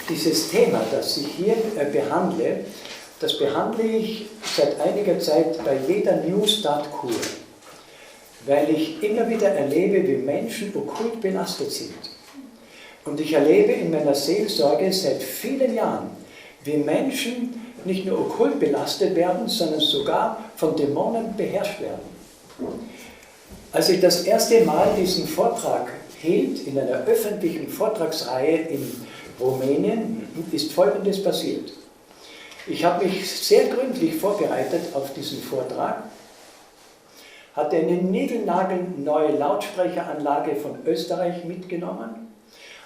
Dieses Thema, das ich hier behandle, das behandle ich seit einiger Zeit bei jeder New Start Kur, weil ich immer wieder erlebe, wie Menschen okkult belastet sind. Und ich erlebe in meiner Seelsorge seit vielen Jahren, wie Menschen nicht nur okkult belastet werden, sondern sogar von Dämonen beherrscht werden. Als ich das erste Mal diesen Vortrag hielt, in einer öffentlichen Vortragsreihe in Rumänien, ist Folgendes passiert. Ich habe mich sehr gründlich vorbereitet auf diesen Vortrag, hatte eine niegelnagelneue Lautsprecheranlage von Österreich mitgenommen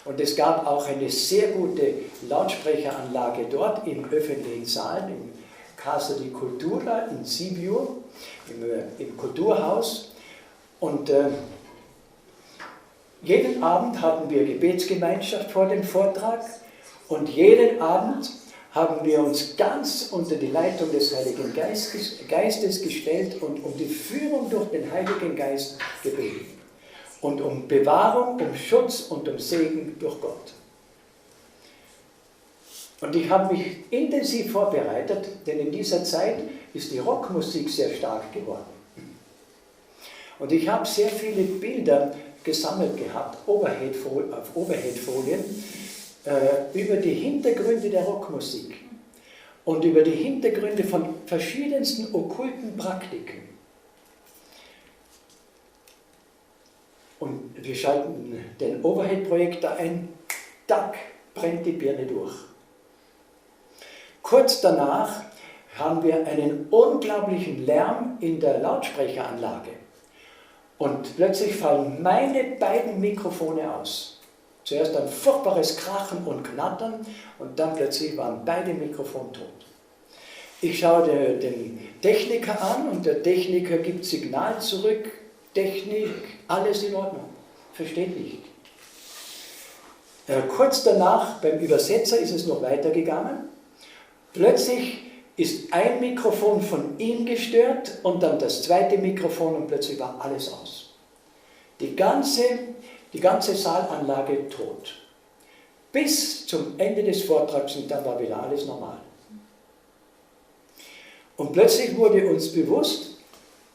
und es gab auch eine sehr gute Lautsprecheranlage dort im öffentlichen Saal, im Casa di Cultura in Sibiu, im Kulturhaus. Und jeden Abend hatten wir Gebetsgemeinschaft vor dem Vortrag und jeden Abend haben wir uns ganz unter die Leitung des Heiligen Geistes gestellt und um die Führung durch den Heiligen Geist gebeten. Und um Bewahrung, um Schutz und um Segen durch Gott. Und ich habe mich intensiv vorbereitet, denn in dieser Zeit ist die Rockmusik sehr stark geworden. Und ich habe sehr viele Bilder gesammelt gehabt, auf Overhead-Folien, über die Hintergründe der Rockmusik und über die Hintergründe von verschiedensten okkulten Praktiken. Und wir schalten den Overhead-Projektor ein, tack, brennt die Birne durch. Kurz danach haben wir einen unglaublichen Lärm in der Lautsprecheranlage. Und plötzlich fallen meine beiden Mikrofone aus. Zuerst ein furchtbares Krachen und Knattern und dann plötzlich waren beide Mikrofone tot. Ich schaue den Techniker an und der Techniker gibt Signal zurück. Technik, alles in Ordnung. Versteht nicht. Kurz danach, beim Übersetzer, ist es noch weitergegangen. Plötzlich ist ein Mikrofon von ihm gestört und dann das zweite Mikrofon und plötzlich war alles aus. Die ganze Saalanlage tot. Bis zum Ende des Vortrags und dann war wieder alles normal. Und plötzlich wurde uns bewusst,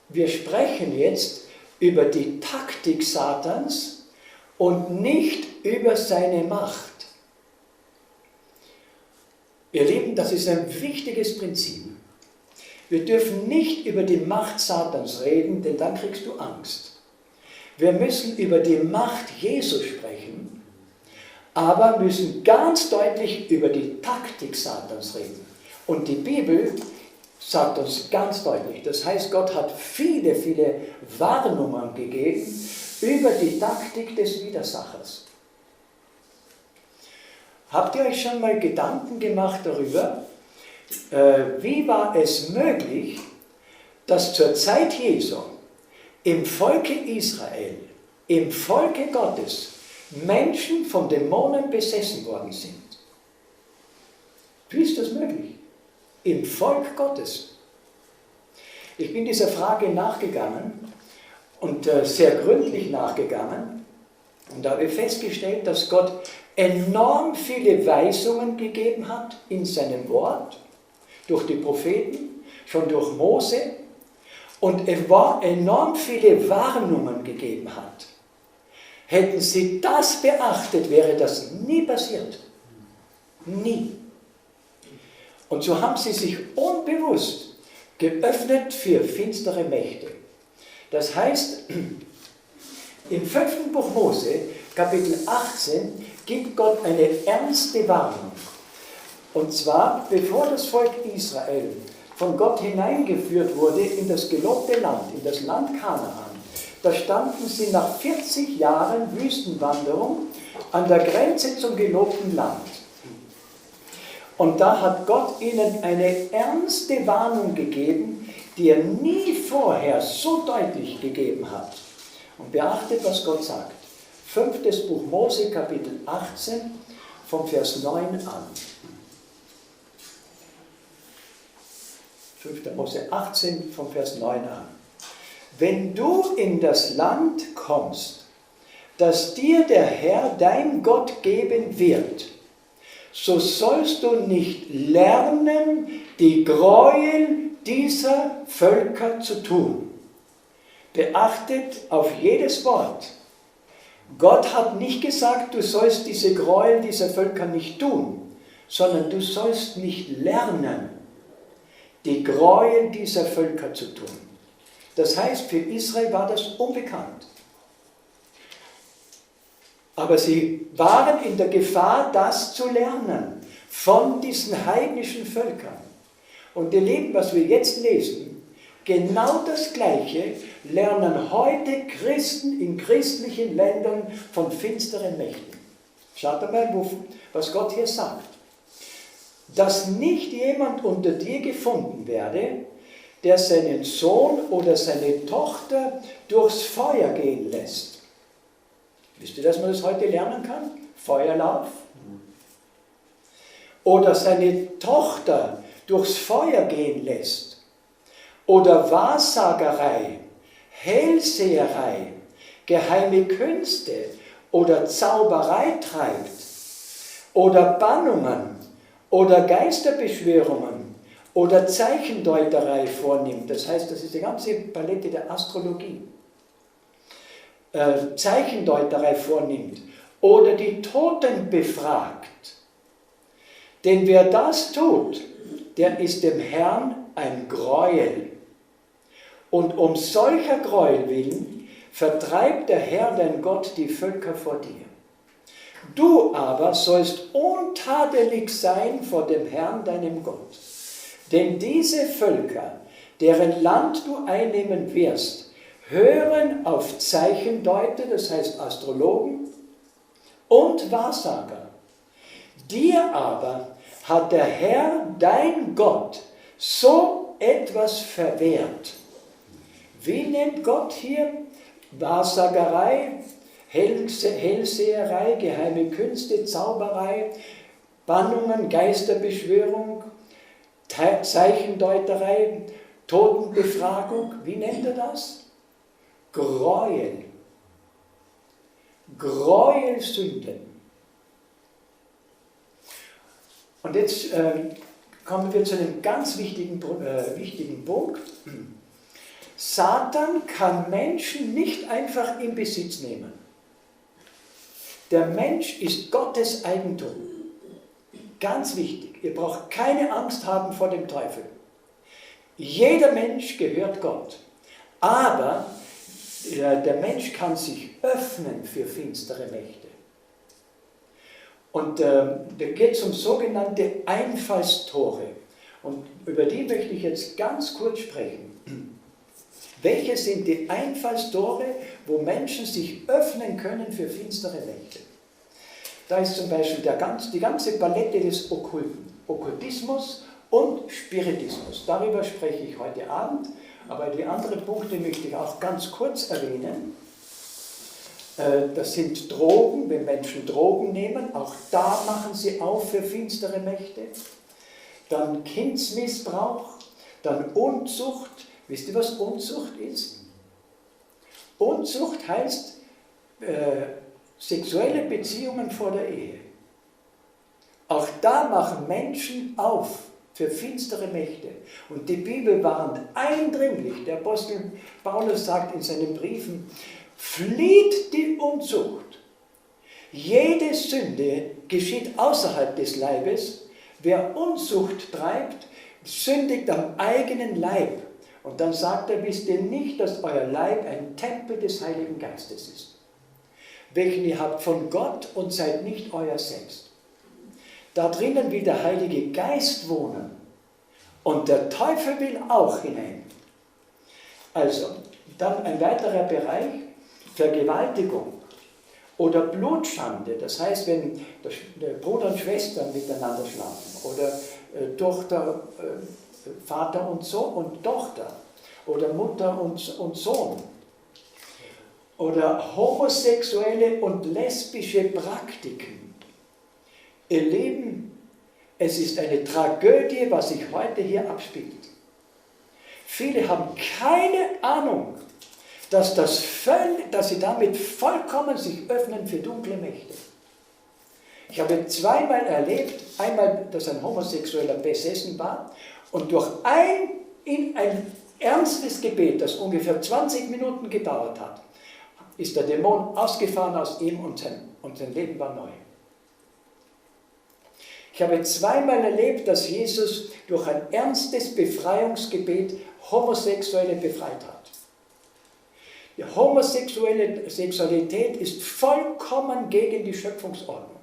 wir sprechen jetzt über die Taktik Satans und nicht über seine Macht. Ihr Lieben, das ist ein wichtiges Prinzip. Wir dürfen nicht über die Macht Satans reden, denn dann kriegst du Angst. Wir müssen über die Macht Jesu sprechen, aber müssen ganz deutlich über die Taktik Satans reden. Und die Bibel sagt uns ganz deutlich, das heißt, Gott hat viele, viele Warnungen gegeben über die Taktik des Widersachers. Habt ihr euch schon mal Gedanken gemacht darüber, wie war es möglich, dass zur Zeit Jesu im Volke Israel, im Volke Gottes, Menschen von Dämonen besessen worden sind? Wie ist das möglich? Im Volk Gottes. Ich bin dieser Frage nachgegangen und sehr gründlich nachgegangen und habe festgestellt, dass Gott enorm viele Weisungen gegeben hat in seinem Wort, durch die Propheten, schon durch Mose, und enorm viele Warnungen gegeben hat. Hätten sie das beachtet, wäre das nie passiert. Nie. Und so haben sie sich unbewusst geöffnet für finstere Mächte. Das heißt, im 5. Buch Mose, Kapitel 18, gibt Gott eine ernste Warnung. Und zwar, bevor das Volk Israel von Gott hineingeführt wurde in das gelobte Land, in das Land Kanaan, da standen sie nach 40 Jahren Wüstenwanderung an der Grenze zum gelobten Land. Und da hat Gott ihnen eine ernste Warnung gegeben, die er nie vorher so deutlich gegeben hat. Und beachtet, was Gott sagt. 5. Buch Mose, Kapitel 18, vom Vers 9 an. 5. Mose 18, vom Vers 9 an. Wenn du in das Land kommst, das dir der Herr, dein Gott, geben wird, so sollst du nicht lernen, die Gräuel dieser Völker zu tun. Beachtet auf jedes Wort. Gott hat nicht gesagt, du sollst diese Gräuel dieser Völker nicht tun, sondern du sollst nicht lernen, die Gräuel dieser Völker zu tun. Das heißt, für Israel war das unbekannt. Aber sie waren in der Gefahr, das zu lernen von diesen heidnischen Völkern. Und ihr Lieben, was wir jetzt lesen, genau das Gleiche lernen heute Christen in christlichen Ländern von finsteren Mächten. Schaut einmal, was Gott hier sagt. Dass nicht jemand unter dir gefunden werde, der seinen Sohn oder seine Tochter durchs Feuer gehen lässt. Wisst ihr, dass man das heute lernen kann? Feuerlauf. Oder seine Tochter durchs Feuer gehen lässt. Oder Wahrsagerei, Hellseherei, geheime Künste oder Zauberei treibt. Oder Bannungen oder Geisterbeschwörungen oder Zeichendeuterei vornimmt. Das heißt, das ist die ganze Palette der Astrologie. Zeichendeuterei vornimmt oder die Toten befragt. Denn wer das tut, der ist dem Herrn ein Gräuel. Und um solcher Gräuel willen vertreibt der Herr, dein Gott, die Völker vor dir. Du aber sollst untadelig sein vor dem Herrn, deinem Gott. Denn diese Völker, deren Land du einnehmen wirst, hören auf Zeichendeuter, das heißt Astrologen, und Wahrsager. Dir aber hat der Herr, dein Gott, so etwas verwehrt. Wie nennt Gott hier Wahrsagerei, Hellseherei, geheime Künste, Zauberei, Bannungen, Geisterbeschwörung, Zeichendeuterei, Totenbefragung? Wie nennt er das? Gräuel. Gräuelsünden. Und jetzt kommen wir zu einem ganz wichtigen Punkt. Satan kann Menschen nicht einfach in Besitz nehmen. Der Mensch ist Gottes Eigentum. Ganz wichtig. Ihr braucht keine Angst haben vor dem Teufel. Jeder Mensch gehört Gott. Aber der Mensch kann sich öffnen für finstere Mächte. Und da geht es um sogenannte Einfallstore. Und über die möchte ich jetzt ganz kurz sprechen. Welche sind die Einfallstore, wo Menschen sich öffnen können für finstere Mächte? Da ist zum Beispiel die ganze Palette des Okkulten, Okkultismus und Spiritismus. Darüber spreche ich heute Abend. Aber die anderen Punkte möchte ich auch ganz kurz erwähnen. Das sind Drogen, wenn Menschen Drogen nehmen, auch da machen sie auf für finstere Mächte. Dann Kindsmissbrauch, dann Unzucht. Wisst ihr, was Unzucht ist? Unzucht heißt sexuelle Beziehungen vor der Ehe. Auch da machen Menschen auf für finstere Mächte. Und die Bibel warnt eindringlich, der Apostel Paulus sagt in seinen Briefen, flieht die Unzucht. Jede Sünde geschieht außerhalb des Leibes. Wer Unzucht treibt, sündigt am eigenen Leib. Und dann sagt er, wisst ihr nicht, dass euer Leib ein Tempel des Heiligen Geistes ist, welchen ihr habt von Gott und seid nicht euer selbst. Da drinnen will der Heilige Geist wohnen und der Teufel will auch hinein. Also, dann ein weiterer Bereich, Vergewaltigung oder Blutschande. Das heißt, wenn Bruder und Schwester miteinander schlafen oder Tochter, Vater und Sohn und Tochter oder Mutter und Sohn oder homosexuelle und lesbische Praktiken. Ihr Lieben, es ist eine Tragödie, was sich heute hier abspielt. Viele haben keine Ahnung, dass sie damit vollkommen sich öffnen für dunkle Mächte. Ich habe zweimal erlebt, einmal, dass ein Homosexueller besessen war und durch ein ernstes Gebet, das ungefähr 20 Minuten gedauert hat, ist der Dämon ausgefahren aus ihm und sein Leben war neu. Ich habe zweimal erlebt, dass Jesus durch ein ernstes Befreiungsgebet Homosexuelle befreit hat. Die homosexuelle Sexualität ist vollkommen gegen die Schöpfungsordnung.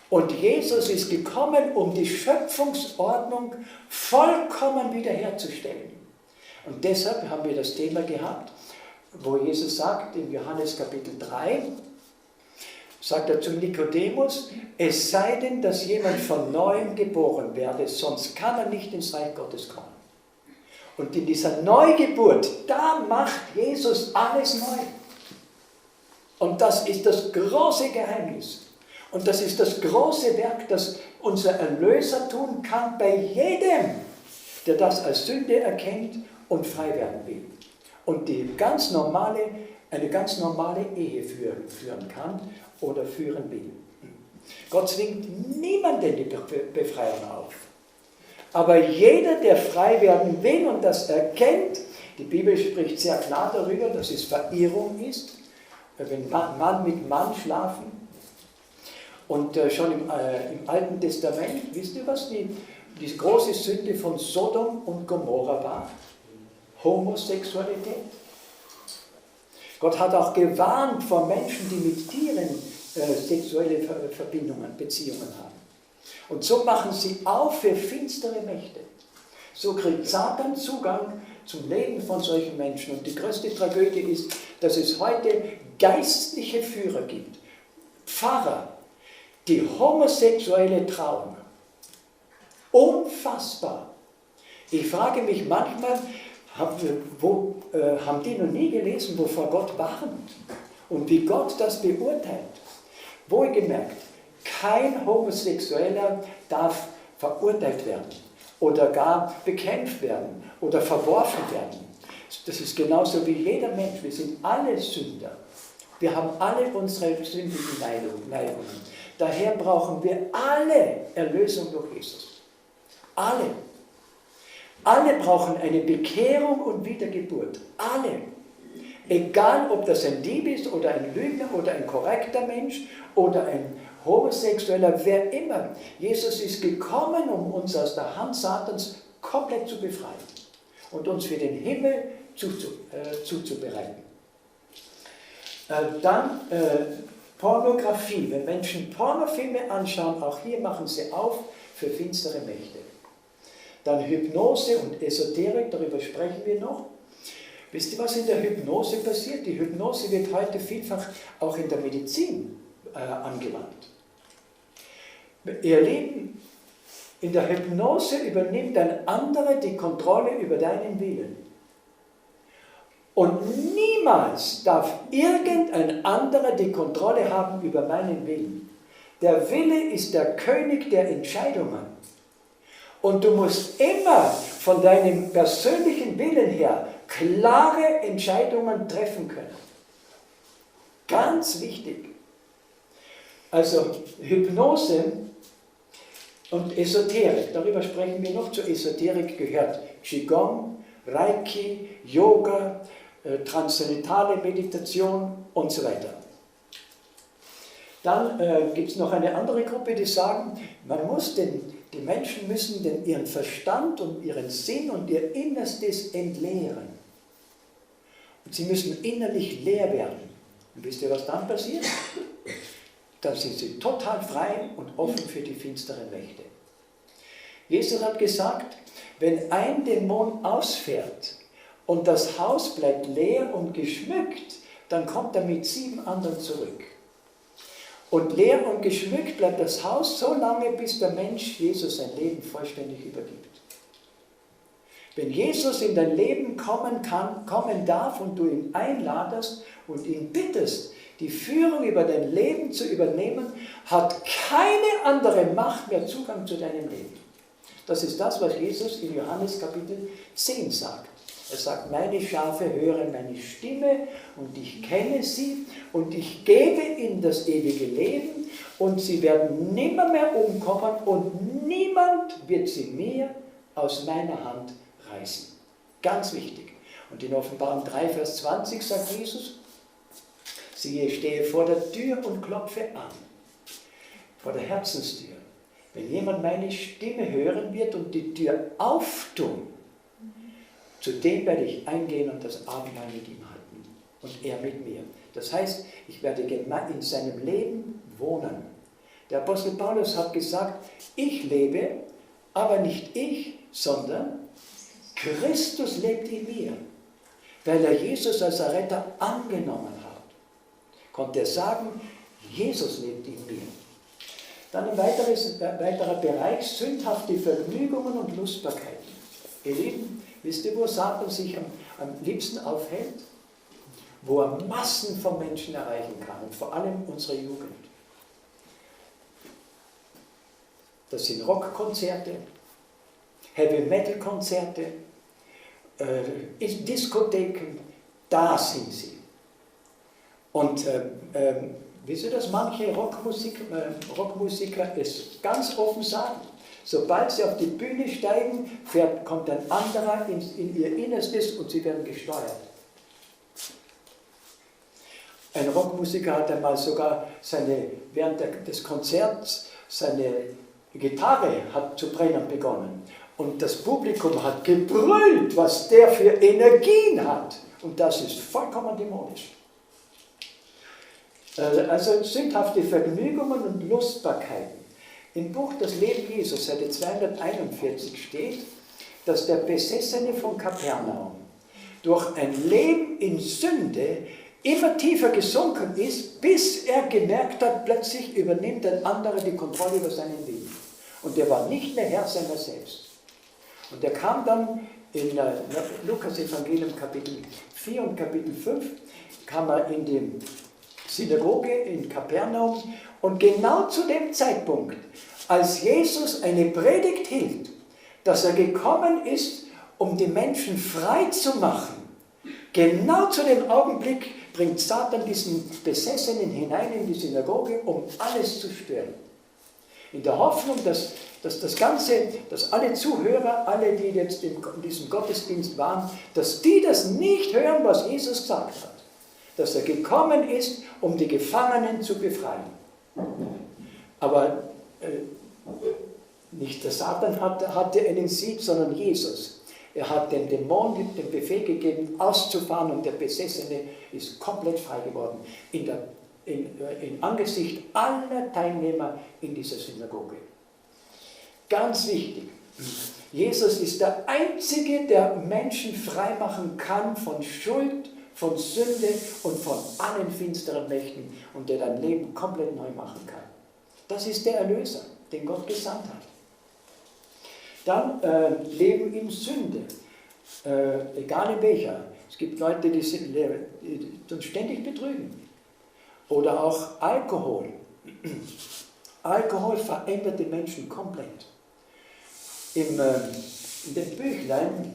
Und Jesus ist gekommen, um die Schöpfungsordnung vollkommen wiederherzustellen. Und deshalb haben wir das Thema gehabt, wo Jesus sagt, in Johannes Kapitel 3, sagt er zum Nikodemus, es sei denn, dass jemand von Neuem geboren werde, sonst kann er nicht ins Reich Gottes kommen. Und in dieser Neugeburt, da macht Jesus alles neu. Und das ist das große Geheimnis. Und das ist das große Werk, das unser Erlöser tun kann bei jedem, der das als Sünde erkennt und frei werden will. Und eine ganz normale Ehe führen kann oder führen will. Gott zwingt niemanden die Befreiung auf. Aber jeder, der frei werden will und das erkennt, die Bibel spricht sehr klar darüber, dass es Verirrung ist, wenn Mann mit Mann schlafen. Und schon im Alten Testament, wisst ihr, was die große Sünde von Sodom und Gomorra war? Homosexualität. Gott hat auch gewarnt vor Menschen, die mit Tieren sexuelle Beziehungen haben. Und so machen sie auf für finstere Mächte. So kriegt Satan Zugang zum Leben von solchen Menschen. Und die größte Tragödie ist, dass es heute geistliche Führer gibt, Pfarrer, die Homosexuelle trauen. Unfassbar. Ich frage mich manchmal, haben die noch nie gelesen, wovor Gott warnt und wie Gott das beurteilt? Wohlgemerkt, kein Homosexueller darf verurteilt werden oder gar bekämpft werden oder verworfen werden. Das ist genauso wie jeder Mensch. Wir sind alle Sünder. Wir haben alle unsere sündigen Neigungen. Daher brauchen wir alle Erlösung durch Jesus. Alle. Alle brauchen eine Bekehrung und Wiedergeburt. Alle. Egal, ob das ein Dieb ist oder ein Lügner oder ein korrekter Mensch oder ein Homosexueller, wer immer. Jesus ist gekommen, um uns aus der Hand Satans komplett zu befreien und uns für den Himmel zuzubereiten. Dann Pornografie. Wenn Menschen Pornofilme anschauen, auch hier machen sie auf für finstere Mächte. Dann Hypnose und Esoterik, darüber sprechen wir noch. Wisst ihr, was in der Hypnose passiert? Die Hypnose wird heute vielfach auch in der Medizin angewandt. Ihr Lieben, in der Hypnose übernimmt ein anderer die Kontrolle über deinen Willen. Und niemals darf irgendein anderer die Kontrolle haben über meinen Willen. Der Wille ist der König der Entscheidungen. Und du musst immer von deinem persönlichen Willen her klare Entscheidungen treffen können. Ganz wichtig. Also Hypnose und Esoterik, darüber sprechen wir noch. Zur Esoterik gehört Qigong, Reiki, Yoga, transzendentale Meditation und so weiter. Dann gibt es noch eine andere Gruppe, die sagen, die Menschen müssen ihren Verstand und ihren Sinn und ihr Innerstes entleeren. Und sie müssen innerlich leer werden. Und wisst ihr, was dann passiert? Dann sind sie total frei und offen für die finsteren Mächte. Jesus hat gesagt, wenn ein Dämon ausfährt und das Haus bleibt leer und geschmückt, dann kommt er mit 7 anderen zurück. Und leer und geschmückt bleibt das Haus so lange, bis der Mensch Jesus sein Leben vollständig übergibt. Wenn Jesus in dein Leben kommen darf und du ihn einladest und ihn bittest, die Führung über dein Leben zu übernehmen, hat keine andere Macht mehr Zugang zu deinem Leben. Das ist das, was Jesus in Johannes Kapitel 10 sagt. Er sagt, meine Schafe hören meine Stimme und ich kenne sie und ich gebe ihnen das ewige Leben und sie werden nimmer mehr umkommen und niemand wird sie mehr aus meiner Hand reißen. Ganz wichtig. Und in Offenbarung 3, Vers 20 sagt Jesus, siehe, ich stehe vor der Tür und klopfe an, vor der Herzenstür. Wenn jemand meine Stimme hören wird und die Tür auftun, zu dem werde ich eingehen und das Abendmahl mit ihm halten und er mit mir. Das heißt, ich werde in seinem Leben wohnen. Der Apostel Paulus hat gesagt, ich lebe, aber nicht ich, sondern Christus lebt in mir. Weil er Jesus als Retter angenommen hat, konnte er sagen, Jesus lebt in mir. Dann ein weiterer Bereich, sündhafte Vergnügungen und Lustbarkeiten. Ihr Lieben, wisst ihr, wo Satan sich am liebsten aufhält? Wo er Massen von Menschen erreichen kann und vor allem unsere Jugend. Das sind Rockkonzerte, Heavy-Metal-Konzerte, Diskotheken, da sind sie. Und wisst ihr, dass manche Rockmusiker es ganz offen sagen? Sobald sie auf die Bühne steigen, kommt ein anderer in ihr Innerstes und sie werden gesteuert. Ein Rockmusiker hat einmal sogar während des Konzerts seine Gitarre hat zu brennen begonnen. Und das Publikum hat gebrüllt, was der für Energien hat. Und das ist vollkommen dämonisch. Also sündhafte Vergnügungen und Lustbarkeiten. Im Buch Das Leben Jesus, Seite 241 steht, dass der Besessene von Kapernaum durch ein Leben in Sünde immer tiefer gesunken ist, bis er gemerkt hat, plötzlich übernimmt ein anderer die Kontrolle über seinen Leben. Und er war nicht mehr Herr seiner selbst. Und er kam dann in Lukas Evangelium Kapitel 4 und Kapitel 5, kam er in die Synagoge in Kapernaum und genau zu dem Zeitpunkt, als Jesus eine Predigt hielt, dass er gekommen ist, um die Menschen frei zu machen, genau zu dem Augenblick bringt Satan diesen Besessenen hinein in die Synagoge, um alles zu stören. In der Hoffnung, dass alle Zuhörer, alle, die jetzt in diesem Gottesdienst waren, dass die das nicht hören, was Jesus gesagt hat. Dass er gekommen ist, um die Gefangenen zu befreien. Aber nicht der Satan hatte einen Sieg, sondern Jesus. Er hat den Dämonen den Befehl gegeben, auszufahren und der Besessene ist komplett frei geworden. In Angesicht aller Teilnehmer in dieser Synagoge. Ganz wichtig, Jesus ist der Einzige, der Menschen freimachen kann von Schuld, von Sünde und von allen finsteren Mächten und der dein Leben komplett neu machen kann. Das ist der Erlöser, den Gott gesandt hat. Dann Leben in Sünde, egal in welcher. Es gibt Leute, die uns ständig betrügen. Oder auch Alkohol. Alkohol verändert den Menschen komplett. In dem Büchlein,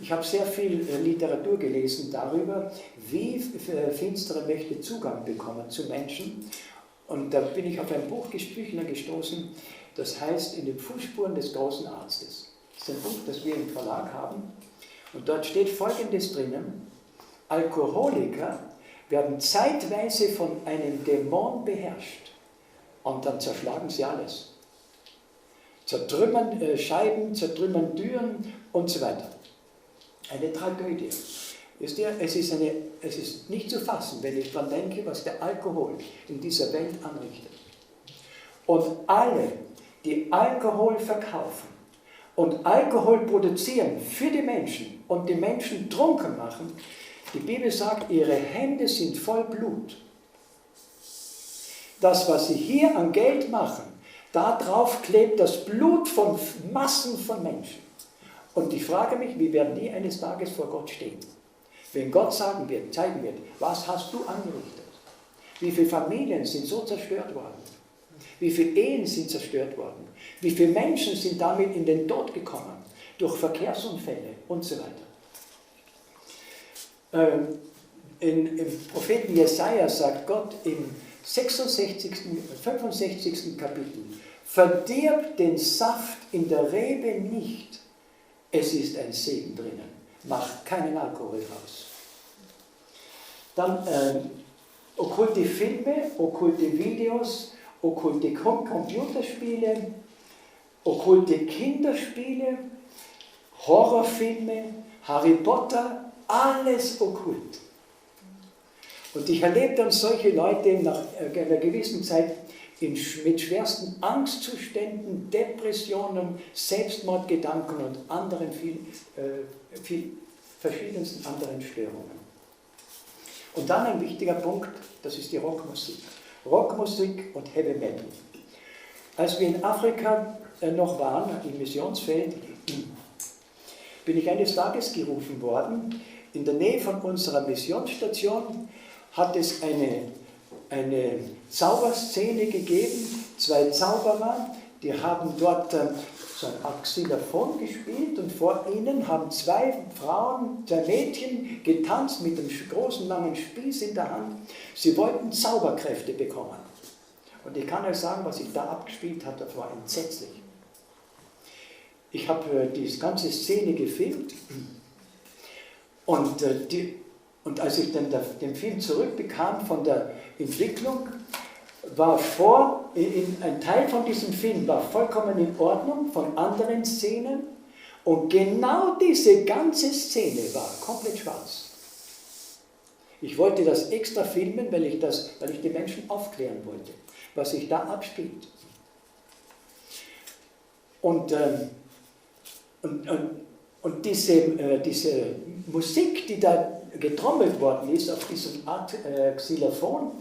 ich habe sehr viel Literatur gelesen darüber, wie finstere Mächte Zugang bekommen zu Menschen. Und da bin ich auf ein Büchlein gestoßen, das heißt In den Fußspuren des großen Arztes. Das ist ein Buch, das wir im Verlag haben. Und dort steht Folgendes drinnen: Alkoholiker werden zeitweise von einem Dämon beherrscht und dann zerschlagen sie alles. Zertrümmern Scheiben, zertrümmern Türen und so weiter. Eine Tragödie. Wisst ihr, es ist nicht zu fassen, wenn ich daran denke, was der Alkohol in dieser Welt anrichtet. Und alle, die Alkohol verkaufen und Alkohol produzieren für die Menschen und die Menschen trunken machen, die Bibel sagt, ihre Hände sind voll Blut. Das, was sie hier an Geld machen, darauf klebt das Blut von Massen von Menschen. Und ich frage mich, wie werden die eines Tages vor Gott stehen? Wenn Gott zeigen wird, was hast du angerichtet? Wie viele Familien sind so zerstört worden? Wie viele Ehen sind zerstört worden? Wie viele Menschen sind damit in den Tod gekommen? Durch Verkehrsunfälle und so weiter. Im Propheten Jesaja sagt Gott in 65. Kapitel. Verdirb den Saft in der Rebe nicht. Es ist ein Segen drinnen. Mach keinen Alkohol raus. Dann okkulte Filme, okkulte Videos, okkulte Computerspiele, okkulte Kinderspiele, Horrorfilme, Harry Potter, alles okkult. Und ich erlebe dann solche Leute nach einer gewissen Zeit mit schwersten Angstzuständen, Depressionen, Selbstmordgedanken und anderen verschiedensten anderen Störungen. Und dann ein wichtiger Punkt, das ist die Rockmusik. Rockmusik und Heavy Metal. Als wir in Afrika noch waren, im Missionsfeld, bin ich eines Tages gerufen worden. In der Nähe von unserer Missionssstation hat es eine Zauberszene gegeben. 2 Zauberer, die haben dort so ein Xylophon gespielt und vor ihnen haben 2 Frauen, 2 Mädchen getanzt mit einem großen langen Spieß in der Hand. Sie wollten Zauberkräfte bekommen. Und ich kann euch sagen, was sich da abgespielt hat, das war entsetzlich. Ich habe diese ganze Szene gefilmt und als ich dann den Film zurückbekam von der Entwicklung, war ein Teil von diesem Film war vollkommen in Ordnung von anderen Szenen und genau diese ganze Szene war komplett schwarz. Ich wollte das extra filmen, weil ich die Menschen aufklären wollte, was sich da abspielt. Und diese Musik, die da getrommelt worden ist auf diesem Xylophon,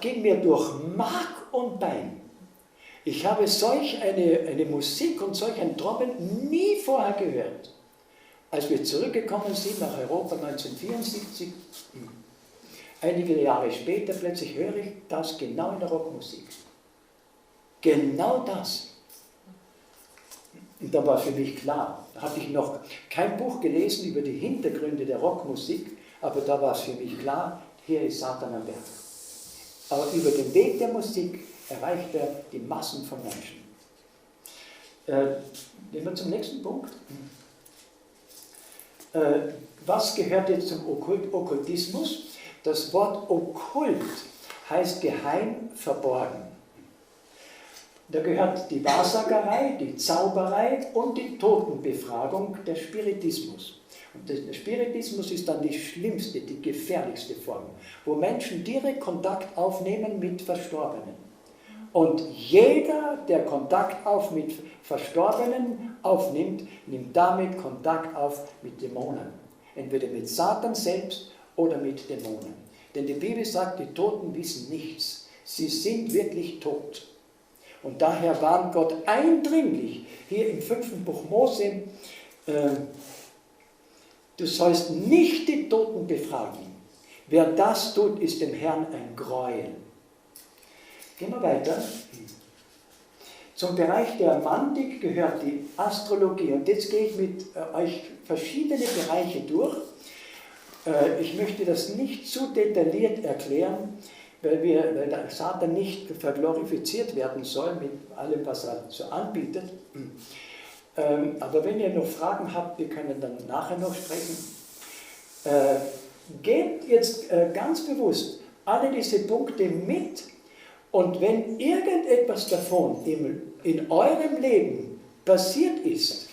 ging mir durch Mark und Bein. Ich habe solch eine Musik und solch ein Trommeln nie vorher gehört. Als wir zurückgekommen sind nach Europa 1974, einige Jahre später, plötzlich höre ich das genau in der Rockmusik. Genau das. Und da war für mich klar, da hatte ich noch kein Buch gelesen über die Hintergründe der Rockmusik, aber da war es für mich klar, hier ist Satan am Werk. Aber über den Weg der Musik erreicht er die Massen von Menschen. Gehen wir zum nächsten Punkt. Was gehört jetzt zum Okkultismus? Das Wort okkult heißt geheim, verborgen. Da gehört die Wahrsagerei, die Zauberei und die Totenbefragung, der Spiritismus. Und der Spiritismus ist dann die schlimmste, die gefährlichste Form, wo Menschen direkt Kontakt aufnehmen mit Verstorbenen. Und jeder, der Kontakt mit Verstorbenen aufnimmt, nimmt damit Kontakt auf mit Dämonen. Entweder mit Satan selbst oder mit Dämonen. Denn die Bibel sagt, die Toten wissen nichts. Sie sind wirklich tot. Und daher warnt Gott eindringlich, hier im 5. Buch Mose, du sollst nicht die Toten befragen. Wer das tut, ist dem Herrn ein Gräuel. Gehen wir weiter. Zum Bereich der Romantik gehört die Astrologie. Und jetzt gehe ich mit euch verschiedene Bereiche durch. Ich möchte das nicht zu detailliert erklären, weil der Satan nicht verglorifiziert werden soll mit allem, was er so anbietet. Aber wenn ihr noch Fragen habt, wir können dann nachher noch sprechen. Gebt jetzt ganz bewusst alle diese Punkte mit und wenn irgendetwas davon in eurem Leben passiert ist,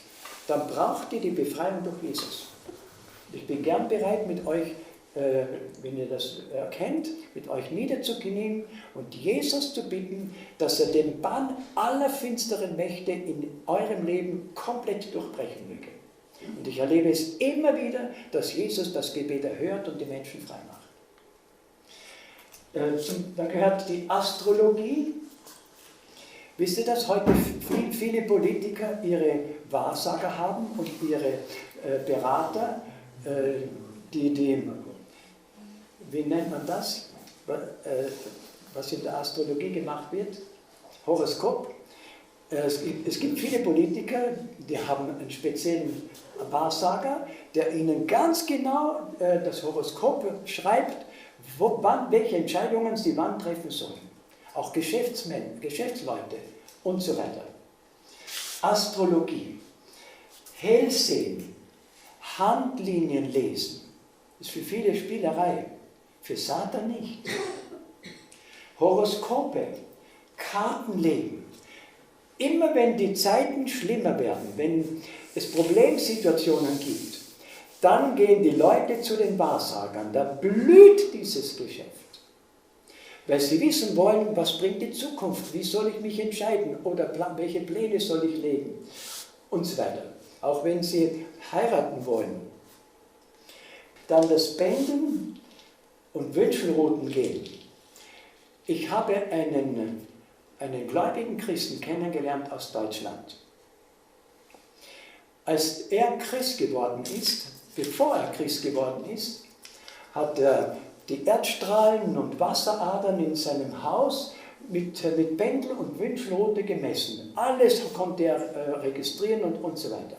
dann braucht ihr die Befreiung durch Jesus. Ich bin gern bereit, mit euch, wenn ihr das erkennt, mit euch niederzuknien und Jesus zu bitten, dass er den Bann aller finsteren Mächte in eurem Leben komplett durchbrechen möge. Und ich erlebe es immer wieder, dass Jesus das Gebet erhört und die Menschen frei macht. Da gehört die Astrologie. Wisst ihr, dass heute viele Politiker ihre Wahrsager haben und ihre Berater, wie nennt man das, was in der Astrologie gemacht wird? Horoskop. Es gibt viele Politiker, die haben einen speziellen Wahrsager, der ihnen ganz genau das Horoskop schreibt, welche Entscheidungen sie wann treffen sollen. Auch Geschäftsleute und so weiter. Astrologie, Hellsehen, Handlinien lesen, ist für viele Spielerei, für Satan nicht. Horoskope, Kartenlegen. Immer wenn die Zeiten schlimmer werden, wenn es Problemsituationen gibt, dann gehen die Leute zu den Wahrsagern. Da blüht dieses Geschäft. Weil sie wissen wollen, was bringt die Zukunft, wie soll ich mich entscheiden oder welche Pläne soll ich legen und so weiter. Auch wenn sie heiraten wollen. Dann das Pendeln und Wünschelrouten gehen. Ich habe einen gläubigen Christen kennengelernt aus Deutschland. Als er Christ geworden ist, bevor er Christ geworden ist, hat er die Erdstrahlen und Wasseradern in seinem Haus mit Pendel und Wünschelrute gemessen. Alles konnte er registrieren und so weiter.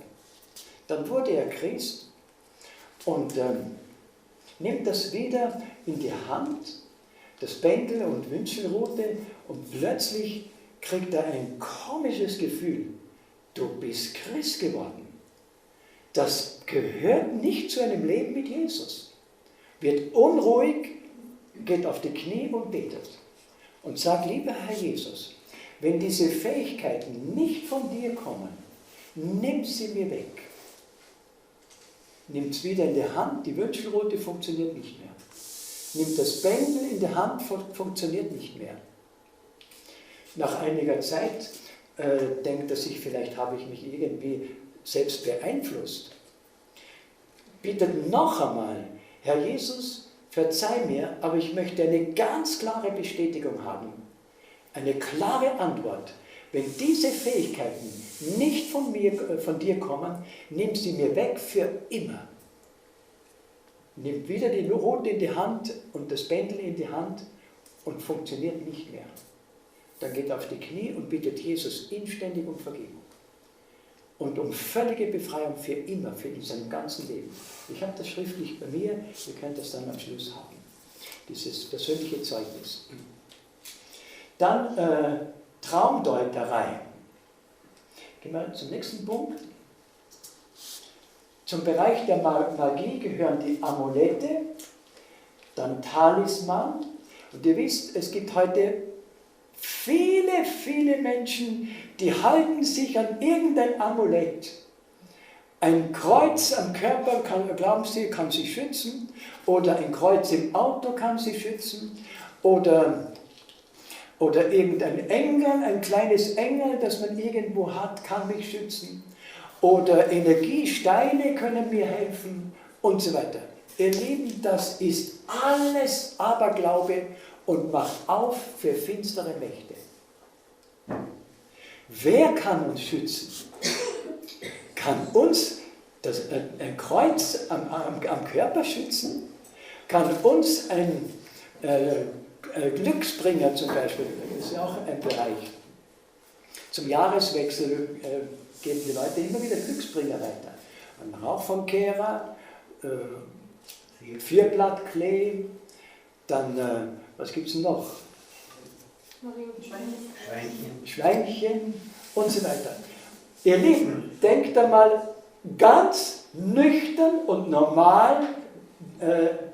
Dann wurde er Christ und nimmt das wieder in die Hand, das Pendel und Wünschelrute, und plötzlich kriegt er ein komisches Gefühl. Du bist Christ geworden. Das gehört nicht zu einem Leben mit Jesus. Wird unruhig, geht auf die Knie und betet. Und sagt, lieber Herr Jesus, wenn diese Fähigkeiten nicht von dir kommen, nimm sie mir weg. Nimmt es wieder in die Hand, die Wünschelrute funktioniert nicht mehr. Nimmt das Pendel in die Hand, funktioniert nicht mehr. Nach einiger Zeit denkt er sich, vielleicht habe ich mich irgendwie selbst beeinflusst. Bittet noch einmal, Herr Jesus, verzeih mir, aber ich möchte eine ganz klare Bestätigung haben. Eine klare Antwort. Wenn diese Fähigkeiten nicht von dir kommen, nimm sie mir weg für immer. Nimmt wieder die Rute in die Hand und das Pendel in die Hand und funktioniert nicht mehr. Dann geht er auf die Knie und bittet Jesus inständig um Vergebung. Und um völlige Befreiung für immer, für sein ganzes Leben. Ich habe das schriftlich bei mir, ihr könnt das dann am Schluss haben. Dieses persönliche Zeugnis. Dann Traumdeuterei. Gehen wir zum nächsten Punkt. Zum Bereich der Magie gehören die Amulette, dann Talisman. Und ihr wisst, es gibt heute viele, viele Menschen, die halten sich an irgendein Amulett. Ein Kreuz am Körper, glauben sie, kann sie schützen. Oder ein Kreuz im Auto kann sie schützen. Oder irgendein Engel, ein kleines Engel, das man irgendwo hat, kann mich schützen. Oder Energiesteine können mir helfen und so weiter. Ihr Lieben, das ist alles Aberglaube und macht auf für finstere Mächte. Wer kann uns schützen? Kann uns ein Kreuz am Körper schützen? Kann uns ein Glücksbringer zum Beispiel, das ist ja auch ein Bereich. Zum Jahreswechsel geben die Leute immer wieder Glücksbringer weiter. Ein Rauchfangkehrer, Vierblattklee, dann, was gibt es noch? Schweinchen und so weiter. Ihr Lieben, denkt einmal ganz nüchtern und normal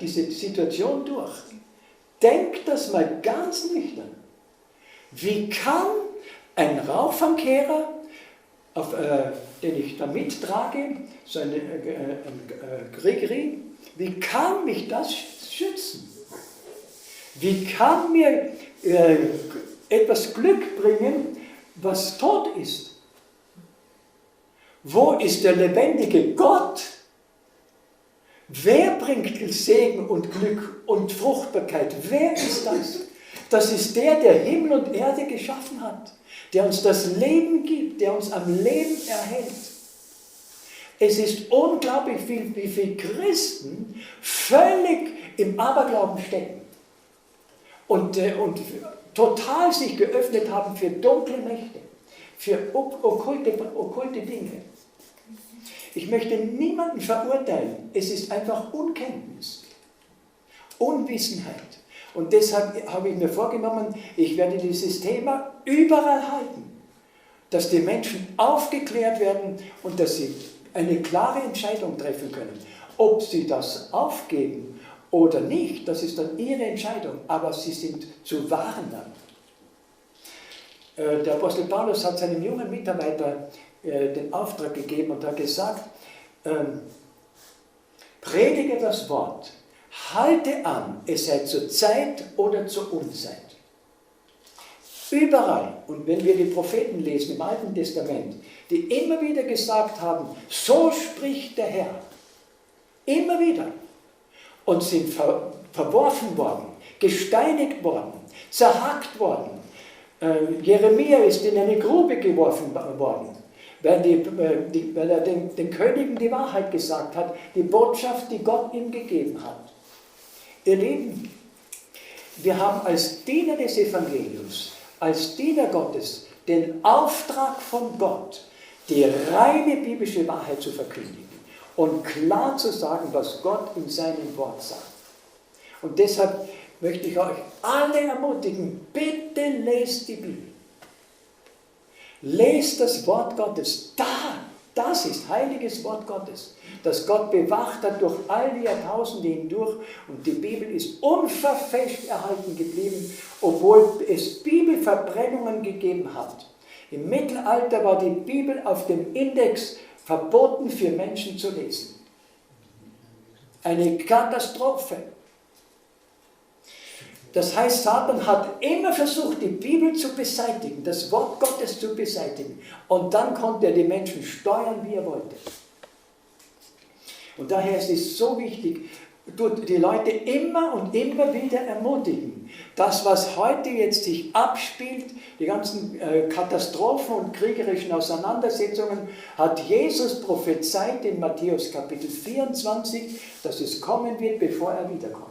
diese Situation durch. Denkt das mal ganz nüchtern. Wie kann ein Rauchfangkehrer, den ich da mittrage, so ein Grigri, wie kann mich das schützen? Wie kann mir etwas Glück bringen, was tot ist? Wo ist der lebendige Gott? Wer bringt Segen und Glück und Fruchtbarkeit? Wer ist das? Das ist der Himmel und Erde geschaffen hat, der uns das Leben gibt, der uns am Leben erhält. Es ist unglaublich, wie viele Christen völlig im Aberglauben stecken und total sich geöffnet haben für dunkle Mächte, für okkulte Dinge. Ich möchte niemanden verurteilen, es ist einfach Unkenntnis. Unwissenheit. Und deshalb habe ich mir vorgenommen, ich werde dieses Thema überall halten, dass die Menschen aufgeklärt werden und dass sie eine klare Entscheidung treffen können. Ob sie das aufgeben oder nicht, das ist dann ihre Entscheidung, aber sie sind zu wahren dann. Der Apostel Paulus hat seinem jungen Mitarbeiter den Auftrag gegeben und hat gesagt, predige das Wort, halte an, es sei zur Zeit oder zur Unzeit. Überall, und wenn wir die Propheten lesen im Alten Testament, die immer wieder gesagt haben, so spricht der Herr, immer wieder, und sind verworfen worden, gesteinigt worden, zerhackt worden. Jeremia ist in eine Grube geworfen worden, weil er den Königen die Wahrheit gesagt hat, die Botschaft, die Gott ihm gegeben hat. Ihr Lieben, wir haben als Diener des Evangeliums, als Diener Gottes, den Auftrag von Gott, die reine biblische Wahrheit zu verkündigen und klar zu sagen, was Gott in seinem Wort sagt. Und deshalb möchte ich euch alle ermutigen, bitte lest die Bibel. Lest das Wort Gottes. Das ist heiliges Wort Gottes, das Gott bewacht hat durch all die Jahrtausende hindurch. Und die Bibel ist unverfälscht erhalten geblieben, obwohl es Bibelverbrennungen gegeben hat. Im Mittelalter war die Bibel auf dem Index verboten für Menschen zu lesen. Eine Katastrophe. Das heißt, Satan hat immer versucht, die Bibel zu beseitigen, das Wort Gottes zu beseitigen. Und dann konnte er die Menschen steuern, wie er wollte. Und daher ist es so wichtig, die Leute immer und immer wieder ermutigen. Das, was heute jetzt sich abspielt, die ganzen Katastrophen und kriegerischen Auseinandersetzungen, hat Jesus prophezeit in Matthäus Kapitel 24, dass es kommen wird, bevor er wiederkommt.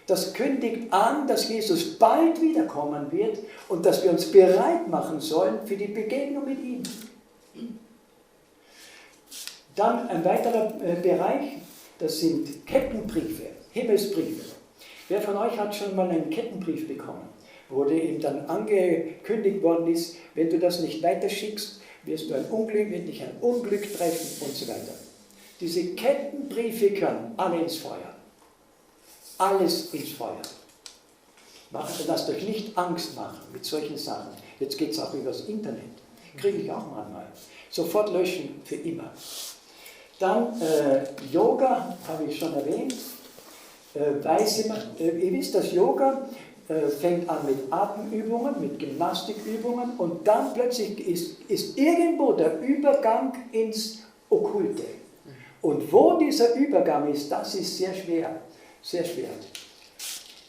Das kündigt an, dass Jesus bald wiederkommen wird und dass wir uns bereit machen sollen für die Begegnung mit ihm. Dann ein weiterer Bereich, das sind Kettenbriefe, Himmelsbriefe. Wer von euch hat schon mal einen Kettenbrief bekommen, wo ihm dann angekündigt worden ist, wenn du das nicht weiterschickst, wird dich ein Unglück treffen und so weiter. Diese Kettenbriefe können alle ins Feuer. Alles ins Feuer. Lasst euch nicht Angst machen mit solchen Sachen. Jetzt geht es auch übers Internet. Kriege ich auch manchmal. Sofort löschen für immer. Dann Yoga, habe ich schon erwähnt. Ihr wisst, dass Yoga fängt an mit Atemübungen, mit Gymnastikübungen und dann plötzlich ist irgendwo der Übergang ins Okkulte. Und wo dieser Übergang ist, das ist sehr schwer. Sehr schwer.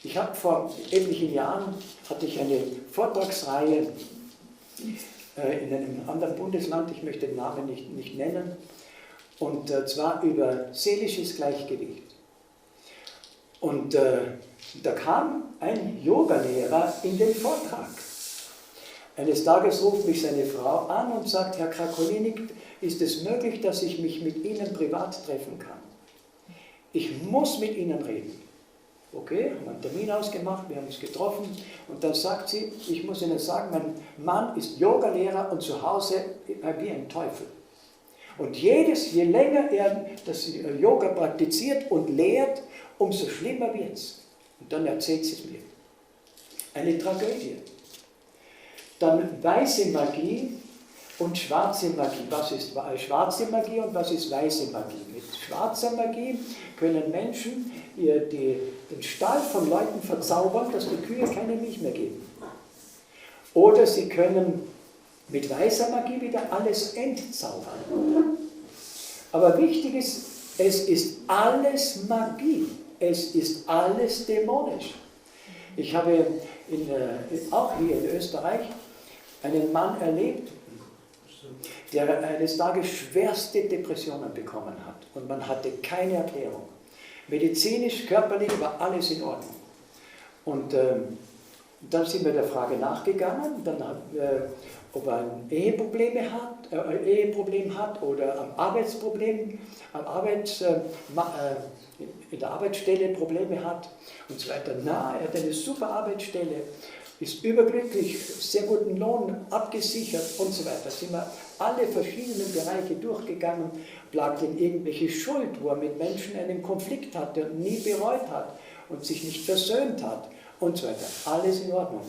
Ich habe vor etlichen Jahren hatte ich eine Vortragsreihe in einem anderen Bundesland, ich möchte den Namen nicht nennen, und zwar über seelisches Gleichgewicht. Und da kam ein Yogalehrer in den Vortrag. Eines Tages ruft mich seine Frau an und sagt, Herr Krakolinik, ist es möglich, dass ich mich mit Ihnen privat treffen kann? Ich muss mit Ihnen reden. Okay, haben einen Termin ausgemacht, wir haben uns getroffen und dann sagt sie, ich muss Ihnen sagen, mein Mann ist Yogalehrer und zu Hause wie ein Teufel. Und je länger er das Yoga praktiziert und lehrt, umso schlimmer wird es. Und dann erzählt sie es mir. Eine Tragödie. Dann weiße Magie und schwarze Magie. Was ist schwarze Magie und was ist weiße Magie? Mit schwarzer Magie können Menschen den Stall von Leuten verzaubern, dass die Kühe keine Milch mehr geben. Oder sie können mit weißer Magie wieder alles entzaubern. Aber wichtig ist, es ist alles Magie. Es ist alles dämonisch. Ich habe auch hier in Österreich einen Mann erlebt, der eines Tages schwerste Depressionen bekommen hat. Und man hatte keine Erklärung. Medizinisch, körperlich war alles in Ordnung. Und dann sind wir der Frage nachgegangen ob er ein Eheproblem hat oder in der Arbeitsstelle Probleme hat und so weiter. Na, er hat eine super Arbeitsstelle, ist überglücklich, sehr guten Lohn abgesichert und so weiter. Da sind wir alle verschiedenen Bereiche durchgegangen, lag in irgendwelche Schuld, wo er mit Menschen einen Konflikt hatte und nie bereut hat und sich nicht versöhnt hat und so weiter. Alles in Ordnung.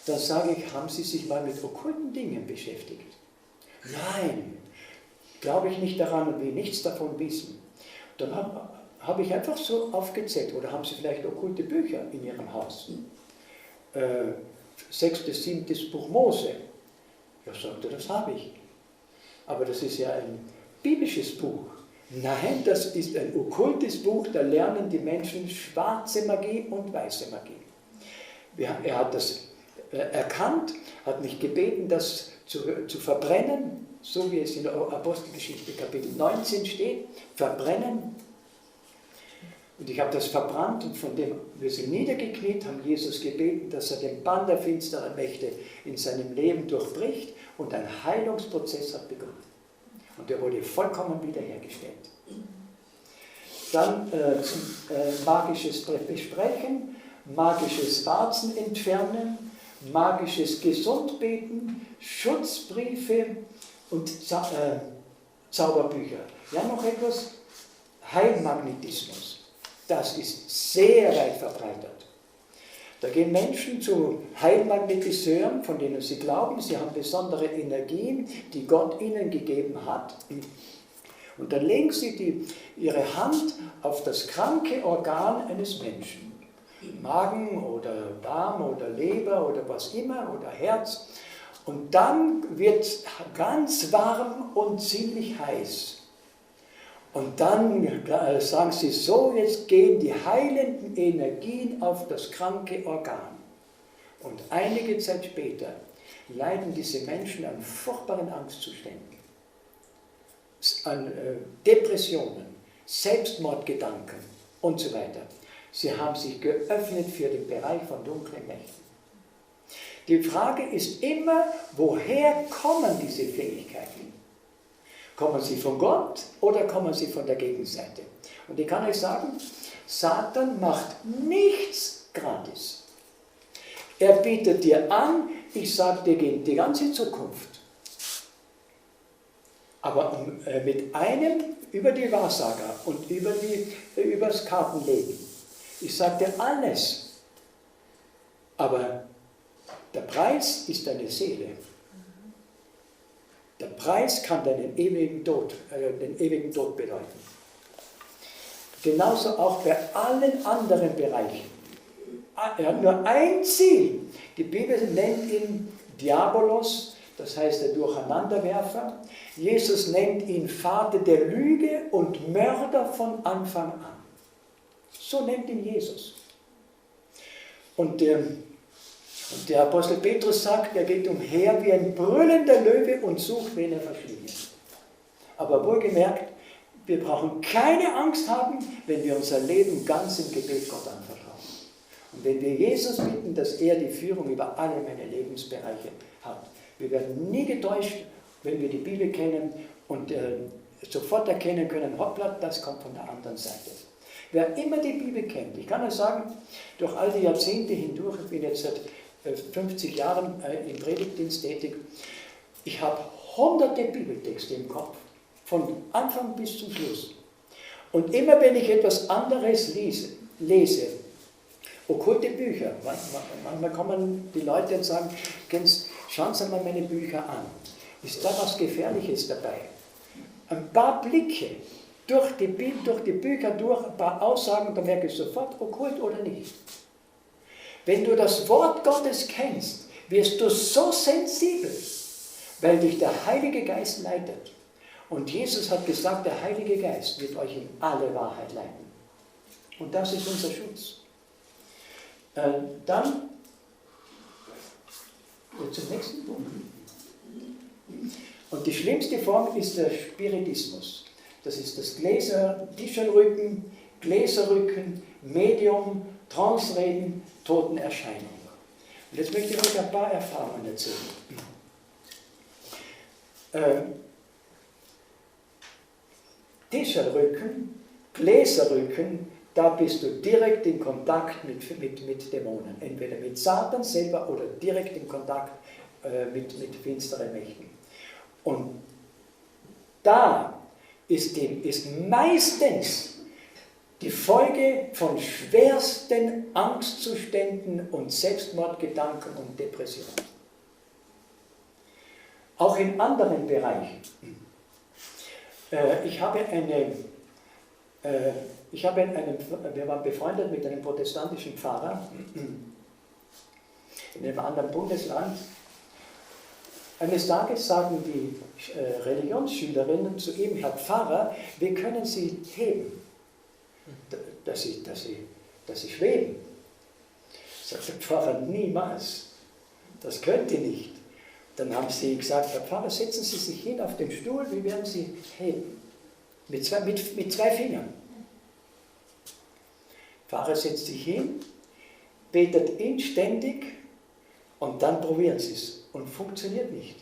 Dann sage ich, haben Sie sich mal mit okkulten Dingen beschäftigt? Nein, glaube ich nicht daran und will nichts davon wissen. Dann habe ich einfach so aufgezählt, oder haben Sie vielleicht okkulte Bücher in Ihrem Haus? 6., 7. Buch Mose. Ja, sagte, das habe ich. Aber das ist ja ein biblisches Buch. Nein, das ist ein okkultes Buch, da lernen die Menschen schwarze Magie und weiße Magie. Er hat das erkannt, hat mich gebeten, das zu verbrennen, so wie es in der Apostelgeschichte Kapitel 19 steht, verbrennen. Und ich habe das verbrannt und von dem wir sind niedergekniet, haben Jesus gebeten, dass er den Bann der finsteren Mächte in seinem Leben durchbricht und ein Heilungsprozess hat begonnen. Und er wurde vollkommen wiederhergestellt. Dann magisches Besprechen, magisches Warzen entfernen, magisches Gesundbeten, Schutzbriefe und Zauberbücher. Ja, noch etwas, Heilmagnetismus. Das ist sehr weit verbreitet. Da gehen Menschen zu Heilmagnetiseuren, von denen sie glauben, sie haben besondere Energien, die Gott ihnen gegeben hat. Und dann legen sie ihre Hand auf das kranke Organ eines Menschen. Magen oder Darm oder Leber oder was immer oder Herz. Und dann wird es ganz warm und ziemlich heiß. Und dann sagen sie so, jetzt gehen die heilenden Energien auf das kranke Organ. Und einige Zeit später leiden diese Menschen an furchtbaren Angstzuständen, an Depressionen, Selbstmordgedanken und so weiter. Sie haben sich geöffnet für den Bereich von dunklen Mächten. Die Frage ist immer, woher kommen diese Fähigkeiten? Kommen sie von Gott oder kommen sie von der Gegenseite? Und ich kann euch sagen, Satan macht nichts gratis. Er bietet dir an, ich sage dir die ganze Zukunft. Aber mit einem über die Wahrsager und über das Kartenlegen. Ich sage dir alles. Aber der Preis ist deine Seele. Der Preis kann den ewigen Tod bedeuten. Genauso auch bei allen anderen Bereichen. Er hat nur ein Ziel. Die Bibel nennt ihn Diabolos, das heißt der Durcheinanderwerfer. Jesus nennt ihn Vater der Lüge und Mörder von Anfang an. So nennt ihn Jesus. Und der Apostel Petrus sagt, er geht umher wie ein brüllender Löwe und sucht, wen er verschlingen. Aber wohlgemerkt, wir brauchen keine Angst haben, wenn wir unser Leben ganz im Gebet Gott anvertrauen. Und wenn wir Jesus bitten, dass er die Führung über alle meine Lebensbereiche hat. Wir werden nie getäuscht, wenn wir die Bibel kennen und sofort erkennen können, hoppla, das kommt von der anderen Seite. Wer immer die Bibel kennt, ich kann euch sagen, durch all die Jahrzehnte hindurch, ich bin jetzt seit 50 Jahren im Predigtdienst tätig, ich habe hunderte Bibeltexte im Kopf, von Anfang bis zum Schluss. Und immer wenn ich etwas anderes lese, okkulte Bücher, manchmal kommen die Leute und sagen, schauen Sie mal meine Bücher an, ist da was Gefährliches dabei? Ein paar Blicke durch die Bücher durch, ein paar Aussagen, dann merke ich sofort, okkult oder nicht. Wenn du das Wort Gottes kennst, wirst du so sensibel, weil dich der Heilige Geist leitet. Und Jesus hat gesagt, der Heilige Geist wird euch in alle Wahrheit leiten. Und das ist unser Schutz. Dann zum nächsten Punkt. Und die schlimmste Form ist der Spiritismus. Das ist das Tischelrücken, Gläserrücken, Medium, Trance-Reden, Totenerscheinungen. Und jetzt möchte ich euch ein paar Erfahrungen erzählen. Tischerrücken, Bläserrücken, da bist du direkt in Kontakt mit Dämonen. Entweder mit Satan selber oder direkt in Kontakt mit finsteren Mächten. Und da ist meistens die Folge von schwersten Angstzuständen und Selbstmordgedanken und Depressionen. Auch in anderen Bereichen. Wir waren befreundet mit einem protestantischen Pfarrer in einem anderen Bundesland. Eines Tages sagen die Religionsschülerinnen zu ihm: Herr Pfarrer, wir können Sie heben, dass Sie schweben. Sagt der Pfarrer: Niemals, das könnt ihr nicht. Dann haben sie gesagt: Herr Pfarrer, setzen Sie sich hin auf den Stuhl, wie werden Sie heben? Mit zwei Fingern. Der Pfarrer setzt sich hin, betet inständig und dann probieren Sie es und funktioniert nicht.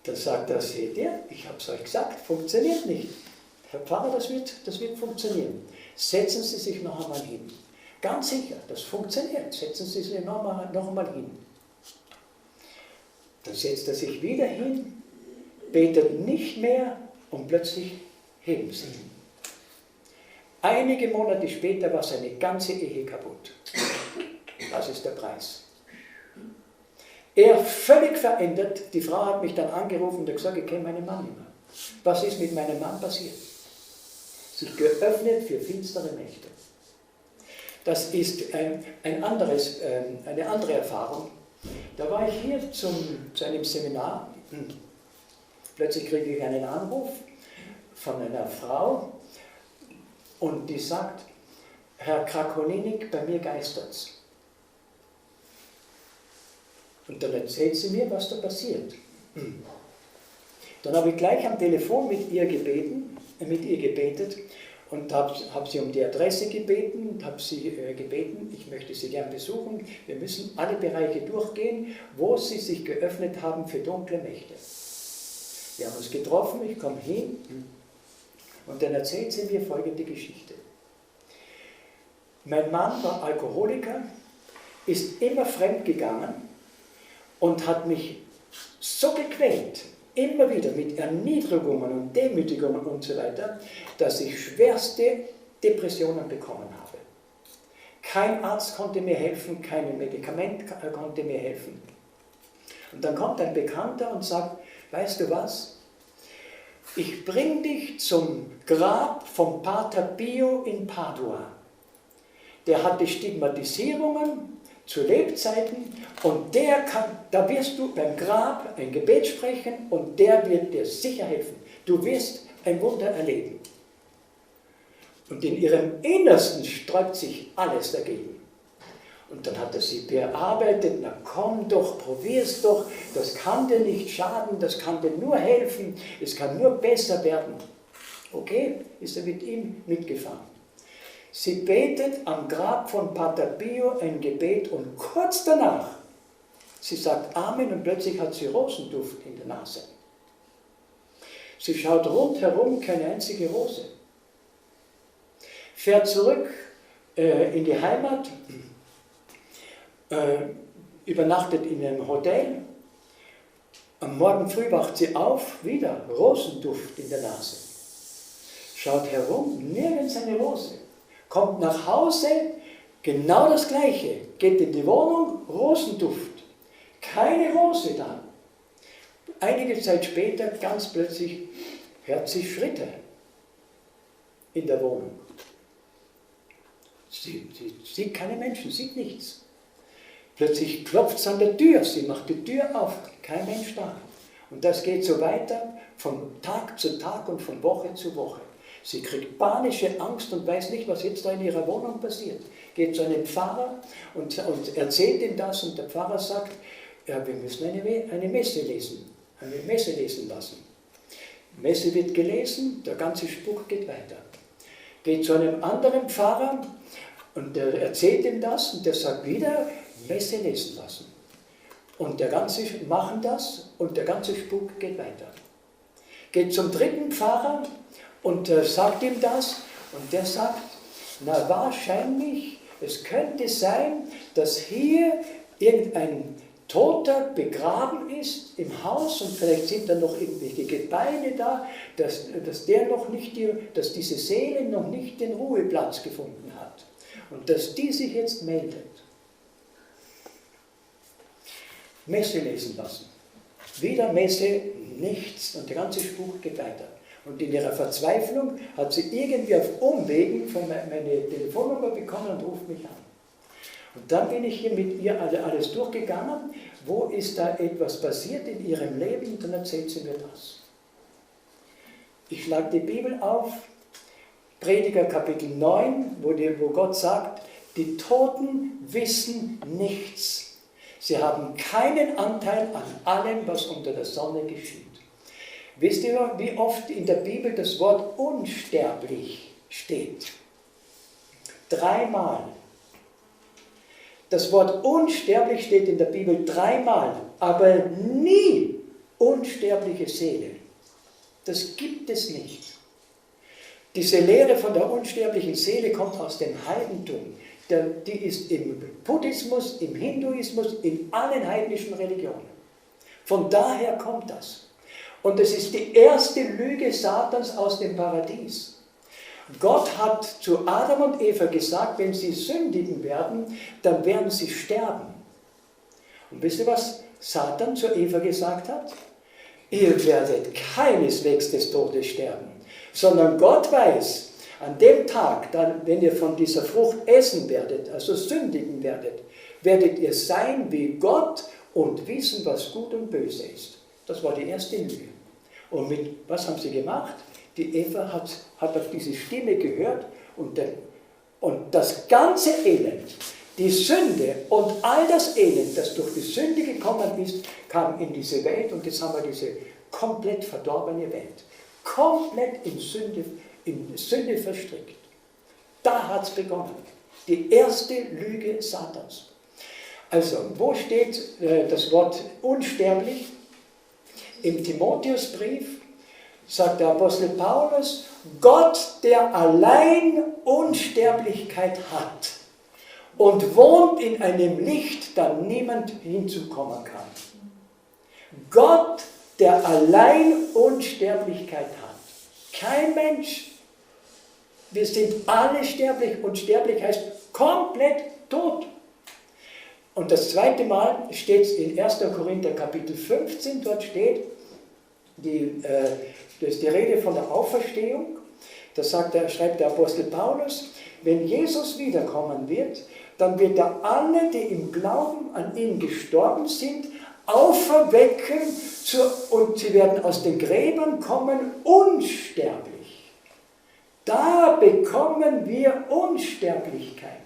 Dann sagt er: Seht ihr, ich habe es euch gesagt, funktioniert nicht. Herr Pfarrer, das wird funktionieren. Setzen Sie sich noch einmal hin. Ganz sicher, das funktioniert. Setzen Sie sich noch einmal hin. Dann setzt er sich wieder hin, betet nicht mehr und plötzlich heben sie ihn. Einige Monate später war seine ganze Ehe kaputt. Das ist der Preis. Er völlig verändert. Die Frau hat mich dann angerufen und gesagt: Ich kenne meinen Mann nicht mehr. Was ist mit meinem Mann passiert? Sich geöffnet für finstere Mächte. Das ist eine andere Erfahrung. Da war ich hier zu einem Seminar. Plötzlich kriege ich einen Anruf von einer Frau und die sagt: Herr Krakolinik, bei mir geistert's. Und dann erzählt sie mir, was da passiert. Dann habe ich gleich am Telefon mit ihr gebetet und habe sie um die Adresse gebeten und habe sie gebeten, ich möchte sie gern besuchen. Wir müssen alle Bereiche durchgehen, wo sie sich geöffnet haben für dunkle Mächte. Wir haben uns getroffen, ich komme hin und dann erzählt sie mir folgende Geschichte. Mein Mann war Alkoholiker, ist immer fremd gegangen und hat mich so gequält, immer wieder mit Erniedrigungen und Demütigungen und so weiter, dass ich schwerste Depressionen bekommen habe. Kein Arzt konnte mir helfen, kein Medikament konnte mir helfen. Und dann kommt ein Bekannter und sagt: Weißt du was? Ich bringe dich zum Grab vom Pater Pio in Padua. Der hatte Stigmatisierungen zu Lebzeiten und da wirst du beim Grab ein Gebet sprechen und der wird dir sicher helfen. Du wirst ein Wunder erleben. Und in ihrem Innersten sträubt sich alles dagegen. Und dann hat er sie bearbeitet: Na komm doch, probier's doch, das kann dir nicht schaden, das kann dir nur helfen, es kann nur besser werden. Okay, ist er mit ihm mitgefahren. Sie betet am Grab von Pater Pio ein Gebet und kurz danach, sie sagt Amen und plötzlich hat sie Rosenduft in der Nase. Sie schaut rundherum, keine einzige Rose. Fährt zurück in die Heimat, übernachtet in einem Hotel. Am Morgen früh wacht sie auf, wieder Rosenduft in der Nase. Schaut herum, nirgends eine Rose. Kommt nach Hause, genau das Gleiche. Geht in die Wohnung, Rosenduft. Keine Rose da. Einige Zeit später, ganz plötzlich, hört sie Schritte in der Wohnung. Sie sieht keine Menschen, sieht nichts. Plötzlich klopft es an der Tür, sie macht die Tür auf, kein Mensch da. Und das geht so weiter, von Tag zu Tag und von Woche zu Woche. Sie kriegt panische Angst und weiß nicht, was jetzt da in ihrer Wohnung passiert. Geht zu einem Pfarrer und erzählt ihm das und der Pfarrer sagt: Ja, wir müssen eine Messe lesen lassen. Die Messe wird gelesen, der ganze Spuk geht weiter. Geht zu einem anderen Pfarrer und der erzählt ihm das und der sagt wieder: Messe lesen lassen. Und machen das und der ganze Spuk geht weiter. Geht zum dritten Pfarrer und sagt ihm das und der sagt, na wahrscheinlich, es könnte sein, dass hier irgendein Toter begraben ist im Haus und vielleicht sind da noch irgendwelche Gebeine da, dass diese Seele noch nicht den Ruheplatz gefunden hat und dass die sich jetzt meldet. Messe lesen lassen. Wieder Messe, nichts und der ganze Spuk geht weiter. Und in ihrer Verzweiflung hat sie irgendwie auf Umwegen meine Telefonnummer bekommen und ruft mich an. Und dann bin ich hier mit ihr alles durchgegangen, wo ist da etwas passiert in ihrem Leben, und dann erzählt sie mir das. Ich schlage die Bibel auf, Prediger Kapitel 9, wo Gott sagt, die Toten wissen nichts. Sie haben keinen Anteil an allem, was unter der Sonne geschieht. Wisst ihr, wie oft in der Bibel das Wort unsterblich steht? 3-mal. Das Wort unsterblich steht in der Bibel 3-mal, aber nie unsterbliche Seele. Das gibt es nicht. Diese Lehre von der unsterblichen Seele kommt aus dem Heidentum. Die ist im Buddhismus, im Hinduismus, in allen heidnischen Religionen. Von daher kommt das. Und es ist die erste Lüge Satans aus dem Paradies. Gott hat zu Adam und Eva gesagt, wenn sie sündigen werden, dann werden sie sterben. Und wisst ihr, was Satan zu Eva gesagt hat? Ihr werdet keineswegs des Todes sterben, sondern Gott weiß, an dem Tag, dann, wenn ihr von dieser Frucht essen werdet, also sündigen werdet, werdet ihr sein wie Gott und wissen, was gut und böse ist. Das war die erste Lüge. Und was haben sie gemacht? Die Eva hat auf diese Stimme gehört und das ganze Elend, die Sünde und all das Elend, das durch die Sünde gekommen ist, kam in diese Welt und jetzt haben wir diese komplett verdorbene Welt. Komplett in Sünde verstrickt. Da hat es begonnen. Die erste Lüge Satans. Also, wo steht das Wort unsterblich? Im Timotheusbrief sagt der Apostel Paulus, Gott, der allein Unsterblichkeit hat und wohnt in einem Licht, da niemand hinzukommen kann. Gott, der allein Unsterblichkeit hat. Kein Mensch. Wir sind alle sterblich und sterblich heißt komplett tot. Und das zweite Mal steht es in 1. Korinther Kapitel 15, dort steht, das ist die Rede von der Auferstehung. Da schreibt der Apostel Paulus, wenn Jesus wiederkommen wird, dann wird er alle, die im Glauben an ihn gestorben sind, auferwecken und sie werden aus den Gräbern kommen unsterblich. Da bekommen wir Unsterblichkeit.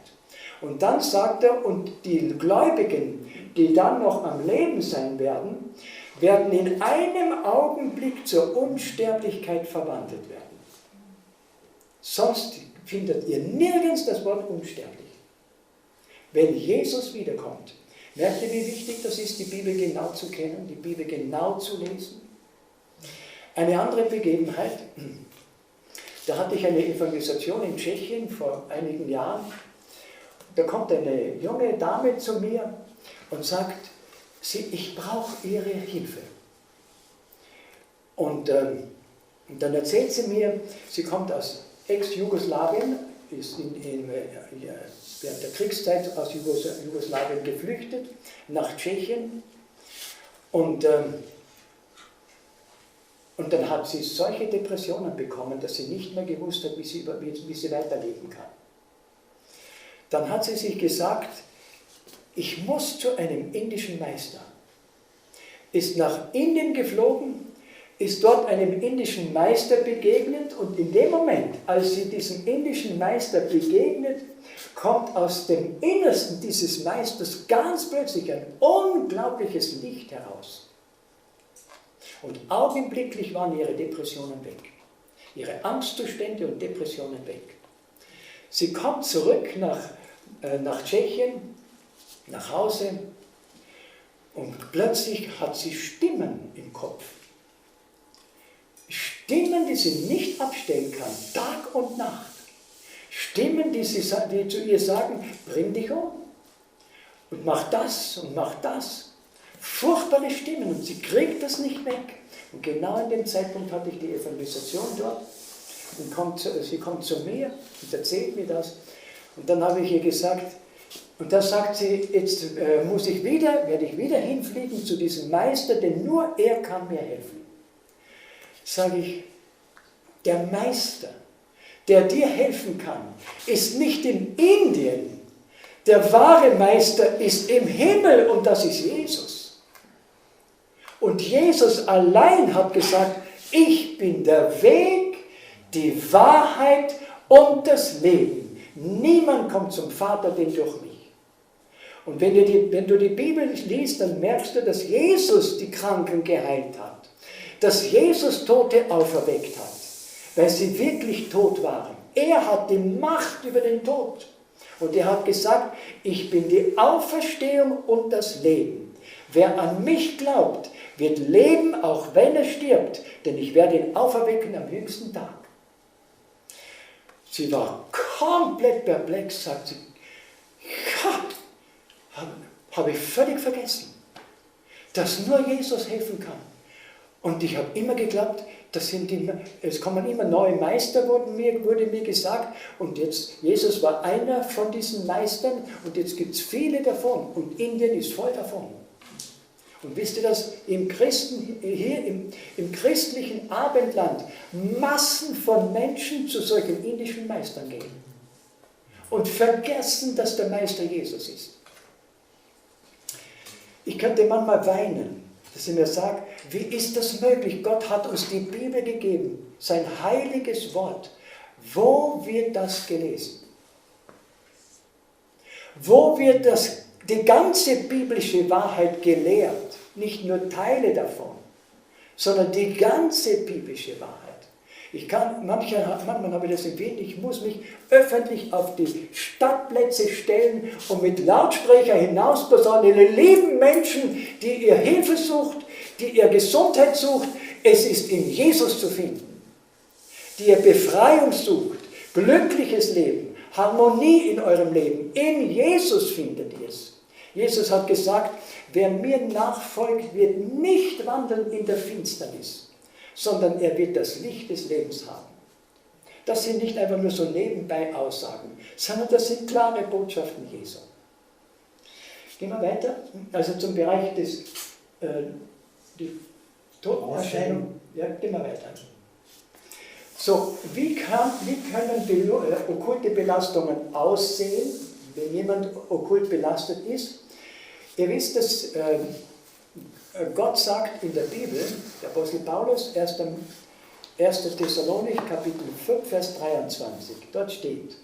Und dann sagt er, und die Gläubigen, die dann noch am Leben sein werden, werden in einem Augenblick zur Unsterblichkeit verwandelt werden. Sonst findet ihr nirgends das Wort unsterblich. Wenn Jesus wiederkommt, merkt ihr, wie wichtig das ist, die Bibel genau zu kennen, die Bibel genau zu lesen? Eine andere Begebenheit, da hatte ich eine Evangelisation in Tschechien vor einigen Jahren. Da kommt eine junge Dame zu mir und sagt, ich brauche Ihre Hilfe. Und dann erzählt sie mir, sie kommt aus Ex-Jugoslawien, ist während der Kriegszeit aus Jugoslawien geflüchtet, nach Tschechien. Und dann hat sie solche Depressionen bekommen, dass sie nicht mehr gewusst hat, wie sie weiterleben kann. Dann hat sie sich gesagt, ich muss zu einem indischen Meister. Ist nach Indien geflogen, ist dort einem indischen Meister begegnet und in dem Moment, als sie diesem indischen Meister begegnet, kommt aus dem Innersten dieses Meisters ganz plötzlich ein unglaubliches Licht heraus. Und augenblicklich waren ihre Depressionen weg. Ihre Angstzustände und Depressionen weg. Sie kommt zurück nach Tschechien, nach Hause Und plötzlich hat sie Stimmen im Kopf. Stimmen, die sie nicht abstellen kann, Tag und Nacht. Stimmen, die zu ihr sagen, bring dich um. Und mach das und mach das. Furchtbare Stimmen und sie kriegt das nicht weg. Und genau in dem Zeitpunkt hatte ich die Evangelisation dort. Und sie kommt zu mir und erzählt mir das. Und dann habe ich ihr gesagt, und da sagt sie, jetzt werde ich wieder hinfliegen zu diesem Meister, denn nur er kann mir helfen. Sage ich, der Meister, der dir helfen kann, ist nicht in Indien. Der wahre Meister ist im Himmel und das ist Jesus. Und Jesus allein hat gesagt, ich bin der Weg, die Wahrheit und das Leben. Niemand kommt zum Vater denn durch mich. Und wenn du die Bibel liest, dann merkst du, dass Jesus die Kranken geheilt hat. Dass Jesus Tote auferweckt hat, weil sie wirklich tot waren. Er hat die Macht über den Tod. Und er hat gesagt, ich bin die Auferstehung und das Leben. Wer an mich glaubt, wird leben, auch wenn er stirbt, denn ich werde ihn auferwecken am jüngsten Tag. Sie war komplett perplex, sagt sie, habe ich völlig vergessen, dass nur Jesus helfen kann. Und ich habe immer geglaubt, es kommen immer neue Meister, wurde mir gesagt. Und jetzt, Jesus war einer von diesen Meistern und jetzt gibt es viele davon. Und Indien ist voll davon. Und wisst ihr, dass im christlichen Abendland Massen von Menschen zu solchen indischen Meistern gehen und vergessen, dass der Meister Jesus ist. Ich könnte manchmal weinen, dass ich mir sage, wie ist das möglich? Gott hat uns die Bibel gegeben, sein heiliges Wort. Wo wird das gelesen? Wo wird die ganze biblische Wahrheit gelehrt? Nicht nur Teile davon, sondern die ganze biblische Wahrheit. Manchmal habe ich das empfinden, ich muss mich öffentlich auf die Stadtplätze stellen und mit Lautsprecher hinausposaunen, ihr lieben Menschen, die ihr Hilfe sucht, die ihr Gesundheit sucht, es ist in Jesus zu finden. Die ihr Befreiung sucht, glückliches Leben, Harmonie in eurem Leben, in Jesus findet ihr es. Jesus hat gesagt, wer mir nachfolgt, wird nicht wandeln in der Finsternis, sondern er wird das Licht des Lebens haben. Das sind nicht einfach nur so nebenbei Aussagen, sondern das sind klare Botschaften Jesu. Gehen wir weiter, also zum Bereich die Totenerscheinung. Ja, gehen wir weiter. So, wie können okkulte Belastungen aussehen, wenn jemand okkult belastet ist? Ihr wisst, dass Gott sagt in der Bibel, der Apostel Paulus, 1. Thessalonik, Kapitel 5, Vers 23, dort steht,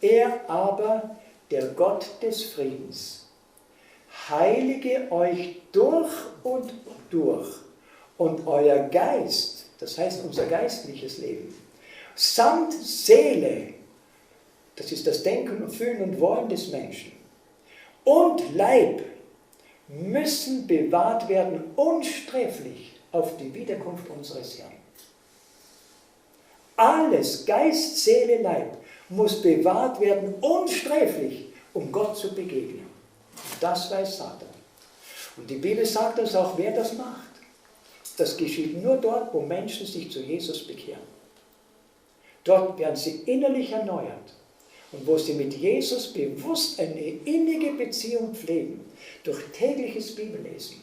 er aber, der Gott des Friedens, heilige euch durch und durch und euer Geist, das heißt unser geistliches Leben, samt Seele, das ist das Denken und Fühlen und Wollen des Menschen, und Leib müssen bewahrt werden unsträflich auf die Wiederkunft unseres Herrn. Alles, Geist, Seele, Leib, muss bewahrt werden unsträflich, um Gott zu begegnen. Das weiß Satan. Und die Bibel sagt uns auch, wer das macht. Das geschieht nur dort, wo Menschen sich zu Jesus bekehren. Dort werden sie innerlich erneuert. Und wo sie mit Jesus bewusst eine innige Beziehung pflegen, durch tägliches Bibellesen,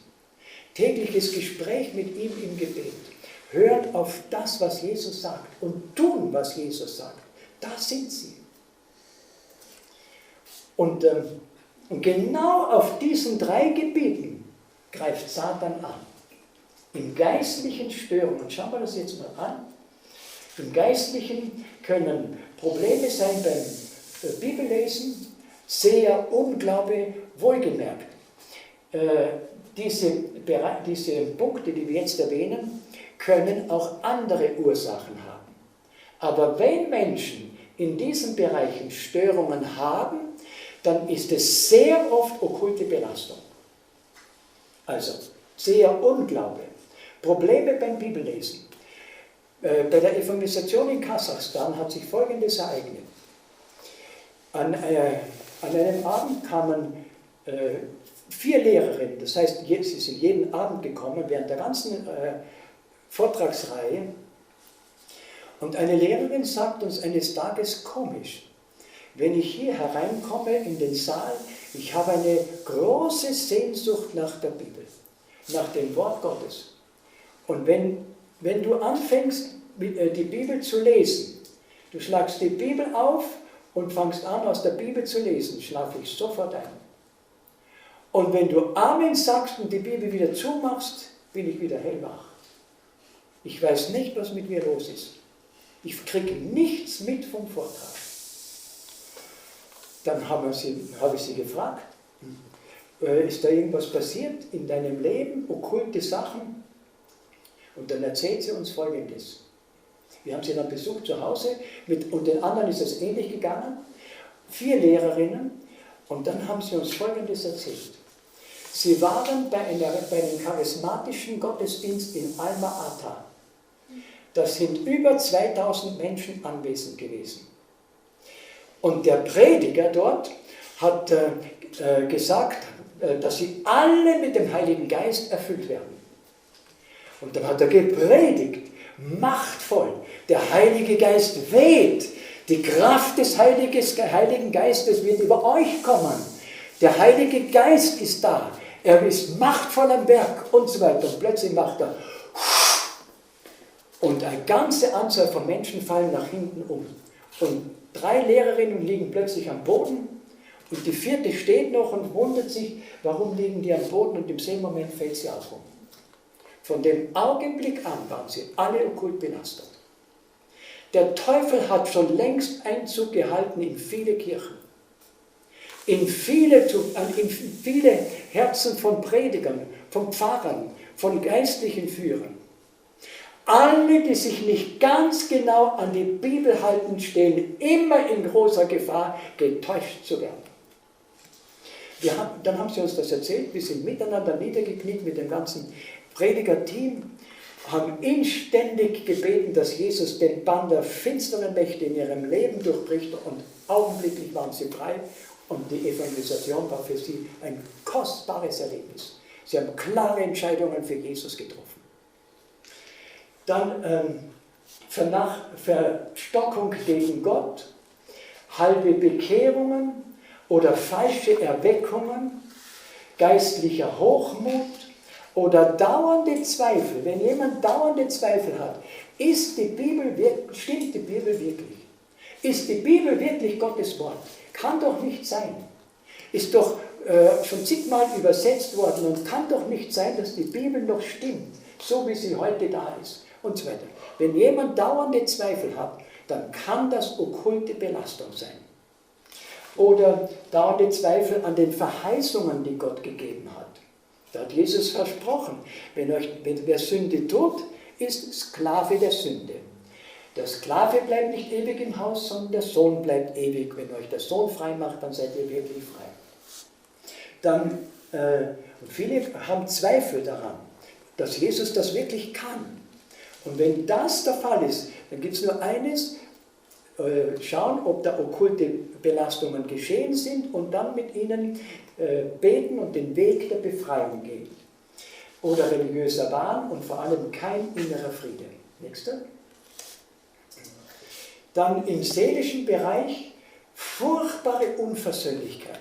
tägliches Gespräch mit ihm im Gebet, hört auf das, was Jesus sagt und tun, was Jesus sagt. Da sind sie. Und genau auf diesen 3 Gebieten greift Satan an. In geistlichen Störungen, schauen wir das jetzt mal an, im Geistlichen können Probleme sein beim Bibellesen, sehr Unglaube, wohlgemerkt. Diese Punkte, die wir jetzt erwähnen, können auch andere Ursachen haben. Aber wenn Menschen in diesen Bereichen Störungen haben, dann ist es sehr oft okkulte Belastung. Also, sehr Unglaube. Probleme beim Bibellesen. Bei der Evangelisation in Kasachstan hat sich Folgendes ereignet. An einem Abend kamen 4 Lehrerinnen, das heißt, sie sind jeden Abend gekommen, während der ganzen Vortragsreihe. Und eine Lehrerin sagt uns eines Tages komisch, wenn ich hier hereinkomme in den Saal, ich habe eine große Sehnsucht nach der Bibel, nach dem Wort Gottes. Und wenn du anfängst, die Bibel zu lesen, du schlagst die Bibel auf und fangst an, aus der Bibel zu lesen, schlafe ich sofort ein. Und wenn du Amen sagst und die Bibel wieder zumachst, bin ich wieder hellwach. Ich weiß nicht, was mit mir los ist. Ich kriege nichts mit vom Vortrag. Dann habe ich sie gefragt, ist da irgendwas passiert in deinem Leben, okkulte Sachen? Und dann erzählt sie uns Folgendes. Wir haben sie dann besucht zu Hause, und den anderen ist es ähnlich gegangen. 4 Lehrerinnen, und dann haben sie uns Folgendes erzählt. Sie waren bei einem charismatischen Gottesdienst in Alma-Ata. Da sind über 2000 Menschen anwesend gewesen. Und der Prediger dort hat gesagt, dass sie alle mit dem Heiligen Geist erfüllt werden. Und dann hat er gepredigt, machtvoll. Der Heilige Geist weht. Die Kraft des Heiligen Geistes wird über euch kommen. Der Heilige Geist ist da. Er ist machtvoll am Werk und so weiter. Und plötzlich macht er und eine ganze Anzahl von Menschen fallen nach hinten um. Und 3 Lehrerinnen liegen plötzlich am Boden und die 4. steht noch und wundert sich, warum liegen die am Boden, und im selben Moment fällt sie auch um. Von dem Augenblick an waren sie alle okkult belastet. Der Teufel hat schon längst Einzug gehalten in viele Kirchen, in viele Herzen von Predigern, von Pfarrern, von geistlichen Führern. Alle, die sich nicht ganz genau an die Bibel halten, stehen immer in großer Gefahr, getäuscht zu werden. Dann haben sie uns das erzählt, wir sind miteinander niedergekniet mit dem ganzen Predigerteam, haben inständig gebeten, dass Jesus den Bann der finsteren Mächte in ihrem Leben durchbricht, und augenblicklich waren sie frei und die Evangelisation war für sie ein kostbares Erlebnis. Sie haben klare Entscheidungen für Jesus getroffen. Dann Verstockung gegen Gott, halbe Bekehrungen oder falsche Erweckungen, geistlicher Hochmut oder dauernde Zweifel. Wenn jemand dauernde Zweifel hat, stimmt die Bibel wirklich? Ist die Bibel wirklich Gottes Wort? Kann doch nicht sein. Ist doch schon zigmal übersetzt worden und kann doch nicht sein, dass die Bibel noch stimmt, so wie sie heute da ist. Und so weiter. Wenn jemand dauernde Zweifel hat, dann kann das okkulte Belastung sein. Oder dauernde Zweifel an den Verheißungen, die Gott gegeben hat. Da hat Jesus versprochen, wer Sünde tut, ist Sklave der Sünde. Der Sklave bleibt nicht ewig im Haus, sondern der Sohn bleibt ewig. Wenn euch der Sohn frei macht, dann seid ihr wirklich frei. Dann, viele haben Zweifel daran, dass Jesus das wirklich kann. Und wenn das der Fall ist, dann gibt es nur eines, schauen, ob da okkulte Belastungen geschehen sind und dann mit ihnen beten und den Weg der Befreiung gehen. Oder religiöser Wahn und vor allem kein innerer Friede. Nächster. Dann im seelischen Bereich furchtbare Unversöhnlichkeit.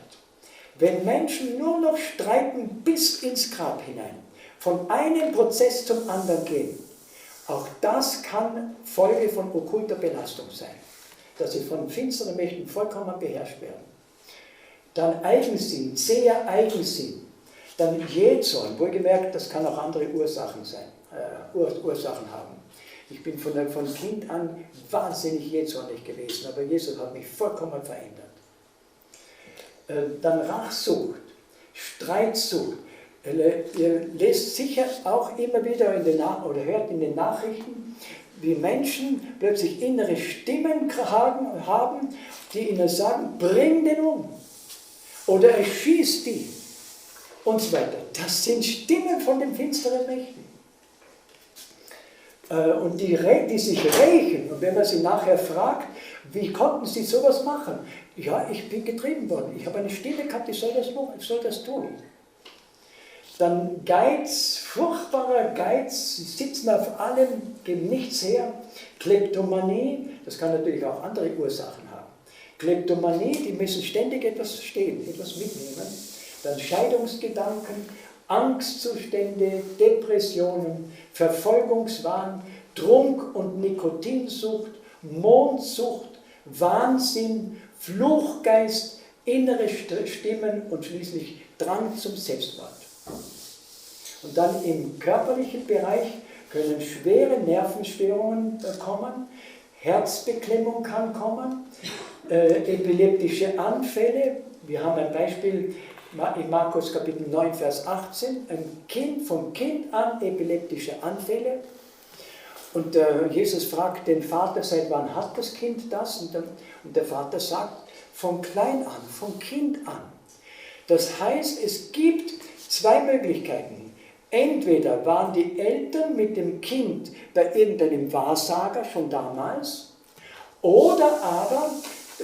Wenn Menschen nur noch streiten bis ins Grab hinein, von einem Prozess zum anderen gehen, auch das kann Folge von okkulter Belastung sein, dass sie von finsteren Mächten vollkommen beherrscht werden. Dann Eigensinn, zäher Eigensinn. Dann Jähzorn, wohlgemerkt, das kann auch andere Ursachen haben. Ich bin von Kind an wahnsinnig jähzornig gewesen, aber Jesus hat mich vollkommen verändert. Dann Rachsucht, Streitsucht. Ihr lest sicher auch immer wieder oder hört in den Nachrichten, wie Menschen plötzlich innere Stimmen haben, die ihnen sagen, bring den um oder erschieß die. und so weiter. Das sind Stimmen von den finsteren Mächten. Und die sich rächen. Und wenn man sie nachher fragt, wie konnten sie sowas machen? Ja, ich bin getrieben worden. Ich habe eine Stimme gehabt, ich soll das tun. Dann Geiz, furchtbarer Geiz, sie sitzen auf allem, geben nichts her. Kleptomanie, das kann natürlich auch andere Ursachen haben. Kleptomanie, die müssen ständig etwas stehen, etwas mitnehmen. Dann Scheidungsgedanken, Angstzustände, Depressionen, Verfolgungswahn, Trunk- und Nikotinsucht, Mondsucht, Wahnsinn, Fluchgeist, innere Stimmen und schließlich Drang zum Selbstmord. Und dann im körperlichen Bereich können schwere Nervenstörungen kommen, Herzbeklemmung kann kommen, epileptische Anfälle. Wir haben ein Beispiel in Markus Kapitel 9, Vers 18, ein Kind, von Kind an epileptische Anfälle. Und Jesus fragt den Vater, seit wann hat das Kind das? Und der Vater sagt, von klein an, von Kind an. Das heißt, es gibt zwei Möglichkeiten. Entweder waren die Eltern mit dem Kind bei irgendeinem Wahrsager schon damals, oder aber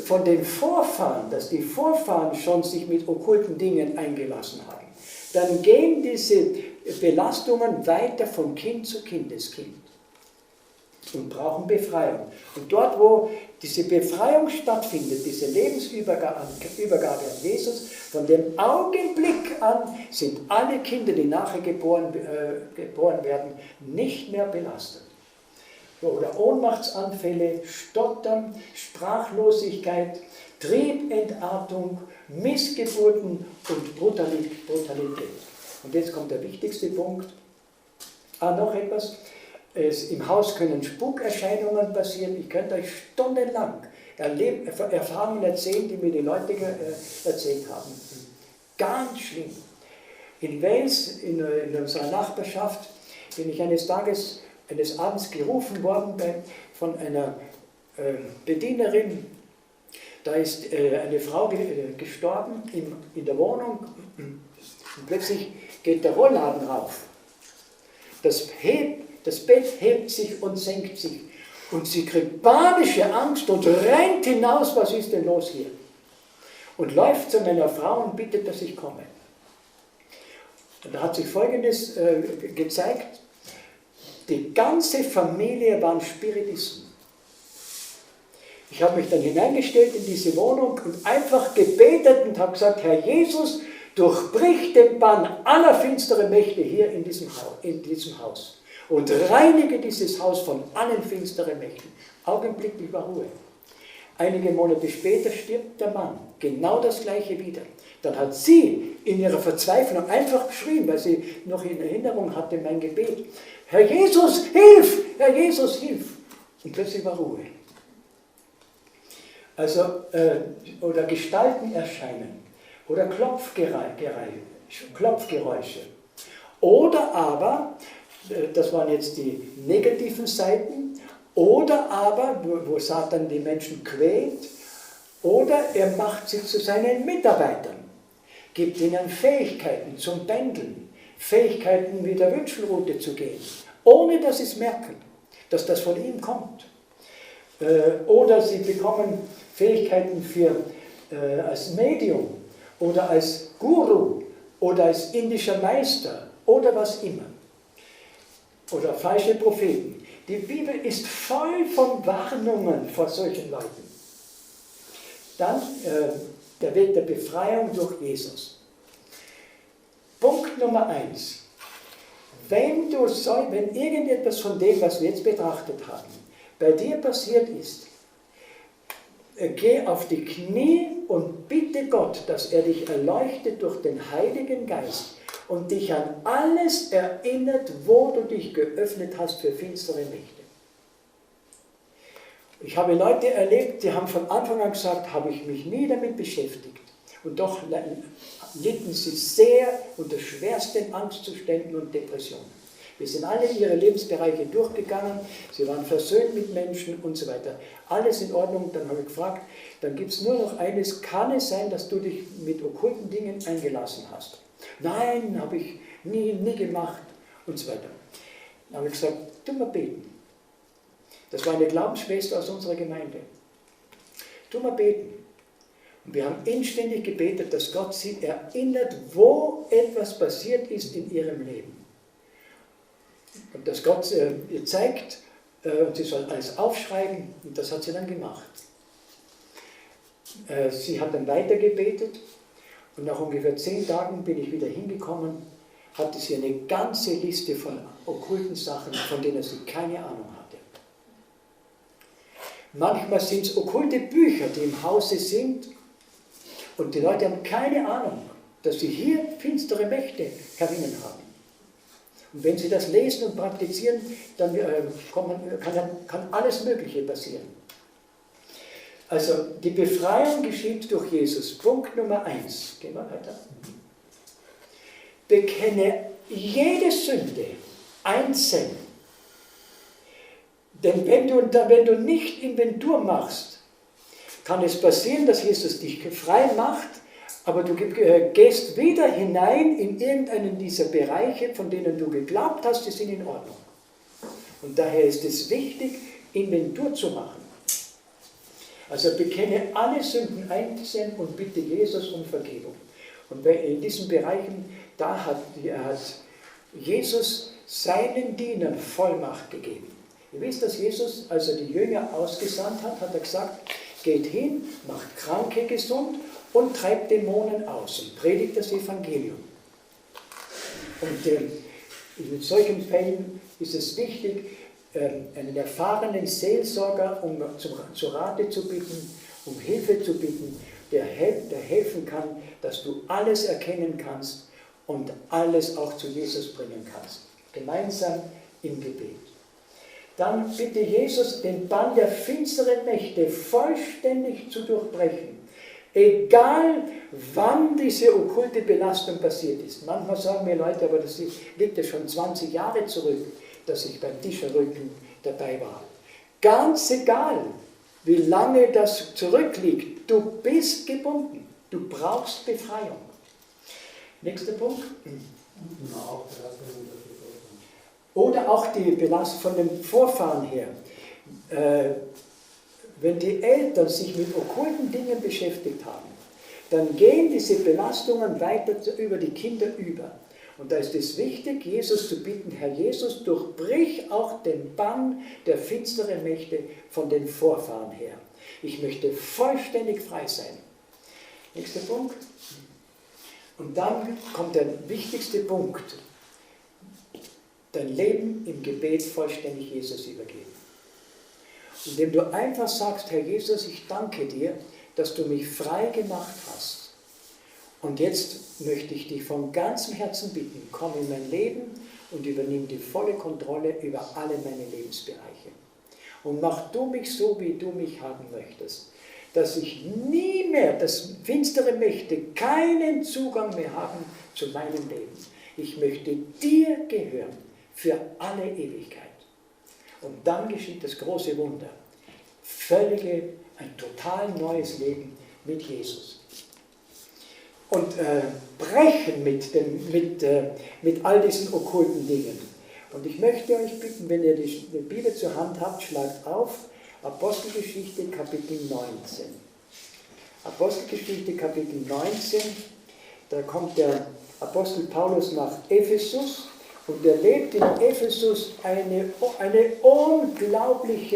von den Vorfahren, dass die Vorfahren schon sich mit okkulten Dingen eingelassen haben. Dann gehen diese Belastungen weiter von Kind zu Kindeskind und brauchen Befreiung. Und dort, wo diese Befreiung stattfindet, diese Lebensübergabe an Jesus, von dem Augenblick an sind alle Kinder, die nachher geboren werden, nicht mehr belastet. Oder Ohnmachtsanfälle, Stottern, Sprachlosigkeit, Triebentartung, Missgeburten und Brutalität. Und jetzt kommt der wichtigste Punkt. Noch etwas. Im Haus können Spukerscheinungen passieren. Ich könnte euch stundenlang Erfahrungen erzählen, die mir die Leute erzählt haben. Ganz schlimm. In Wales, in unserer Nachbarschaft, bin ich eines Abends gerufen worden von einer Bedienerin. Da ist eine Frau gestorben in der Wohnung und plötzlich geht der Rollladen rauf. Das Bett hebt sich und senkt sich. Und sie kriegt panische Angst und rennt hinaus, was ist denn los hier? Und läuft zu meiner Frau und bittet, dass ich komme. Und da hat sich Folgendes gezeigt. Die ganze Familie waren Spiritisten. Ich habe mich dann hineingestellt in diese Wohnung und einfach gebetet und habe gesagt, Herr Jesus, durchbrich den Bann aller finsteren Mächte hier in diesem Haus und reinige dieses Haus von allen finsteren Mächten. Augenblicklich war Ruhe. Einige Monate später stirbt der Mann. Genau das Gleiche wieder. Dann hat sie in ihrer Verzweiflung einfach geschrien, weil sie noch in Erinnerung hatte mein Gebet. Herr Jesus, hilf! Herr Jesus, hilf! Und plötzlich war Ruhe. Also, oder Gestalten erscheinen. Oder Klopfgeräusche. Oder aber, das waren jetzt die negativen Seiten, oder aber, wo Satan die Menschen quält, oder er macht sie zu seinen Mitarbeitern, gibt ihnen Fähigkeiten zum Pendeln, Fähigkeiten mit der Wünschelrute zu gehen, ohne dass sie es merken, dass das von ihm kommt. Oder sie bekommen Fähigkeiten als Medium oder als Guru oder als indischer Meister oder was immer. Oder falsche Propheten. Die Bibel ist voll von Warnungen vor solchen Leuten. Dann der Weg der Befreiung durch Jesus. Punkt Nummer 1. Wenn irgendetwas von dem, was wir jetzt betrachtet haben, bei dir passiert ist, geh auf die Knie und bitte Gott, dass er dich erleuchtet durch den Heiligen Geist und dich an alles erinnert, wo du dich geöffnet hast für finstere Mächte. Ich habe Leute erlebt, die haben von Anfang an gesagt, habe ich mich nie damit beschäftigt. Und doch litten sie sehr unter schwersten Angstzuständen und Depressionen. Wir sind alle ihre Lebensbereiche durchgegangen, sie waren versöhnt mit Menschen und so weiter. Alles in Ordnung, dann habe ich gefragt, dann gibt es nur noch eines, kann es sein, dass du dich mit okkulten Dingen eingelassen hast? Nein, habe ich nie gemacht und so weiter. Dann habe ich gesagt, tu mal beten. Das war eine Glaubensschwester aus unserer Gemeinde. Tu mal beten. Und wir haben inständig gebetet, dass Gott sie erinnert, wo etwas passiert ist in ihrem Leben. Und dass Gott ihr zeigt, sie soll alles aufschreiben, und das hat sie dann gemacht. Sie hat dann weiter gebetet und nach ungefähr 10 Tagen bin ich wieder hingekommen, hatte sie eine ganze Liste von okkulten Sachen, von denen sie keine Ahnung hatte. Manchmal sind es okkulte Bücher, die im Hause sind, und die Leute haben keine Ahnung, dass sie hier finstere Mächte herinnen haben. Und wenn sie das lesen und praktizieren, dann kann alles Mögliche passieren. Also die Befreiung geschieht durch Jesus. Punkt Nummer 1. Gehen wir weiter. Bekenne jede Sünde einzeln. Denn wenn du nicht Inventur machst, kann es passieren, dass Jesus dich frei macht, aber du gehst wieder hinein in irgendeinen dieser Bereiche, von denen du geglaubt hast, die sind in Ordnung. Und daher ist es wichtig, Inventur zu machen. Also bekenne alle Sünden einzeln und bitte Jesus um Vergebung. Und in diesen Bereichen, da hat Jesus seinen Dienern Vollmacht gegeben. Ihr wisst, dass Jesus, als er die Jünger ausgesandt hat, hat er gesagt, geht hin, macht Kranke gesund und treibt Dämonen aus und predigt das Evangelium. Und in solchen Fällen ist es wichtig, einen erfahrenen Seelsorger zu Rate zu bitten, um Hilfe zu bitten, der helfen kann, dass du alles erkennen kannst und alles auch zu Jesus bringen kannst. Gemeinsam im Gebet. Dann bitte Jesus, den Bann der finsteren Mächte vollständig zu durchbrechen. Egal, wann diese okkulte Belastung passiert ist. Manchmal sagen mir Leute, aber das liegt ja schon 20 Jahre zurück, dass ich beim Tischerrücken dabei war. Ganz egal, wie lange das zurückliegt, du bist gebunden. Du brauchst Befreiung. Nächster Punkt. Oder auch die Belastung von den Vorfahren her. Wenn die Eltern sich mit okkulten Dingen beschäftigt haben, dann gehen diese Belastungen weiter über die Kinder über. Und da ist es wichtig, Jesus zu bitten, Herr Jesus, durchbrich auch den Bann der finsteren Mächte von den Vorfahren her. Ich möchte vollständig frei sein. Nächster Punkt. Und dann kommt der wichtigste Punkt. Dein Leben im Gebet vollständig Jesus übergeben. Indem du einfach sagst, Herr Jesus, ich danke dir, dass du mich frei gemacht hast. Und jetzt möchte ich dich von ganzem Herzen bitten, komm in mein Leben und übernimm die volle Kontrolle über alle meine Lebensbereiche. Und mach du mich so, wie du mich haben möchtest. Dass ich nie mehr, dass finstere Mächte keinen Zugang mehr haben zu meinem Leben. Ich möchte dir gehören für alle Ewigkeit. Und dann geschieht das große Wunder. Ein total neues Leben mit Jesus. Und brechen mit all diesen okkulten Dingen. Und ich möchte euch bitten, wenn ihr die Bibel zur Hand habt, schlagt auf Apostelgeschichte Kapitel 19. Apostelgeschichte Kapitel 19, da kommt der Apostel Paulus nach Ephesus und erlebt in Ephesus eine unglaublich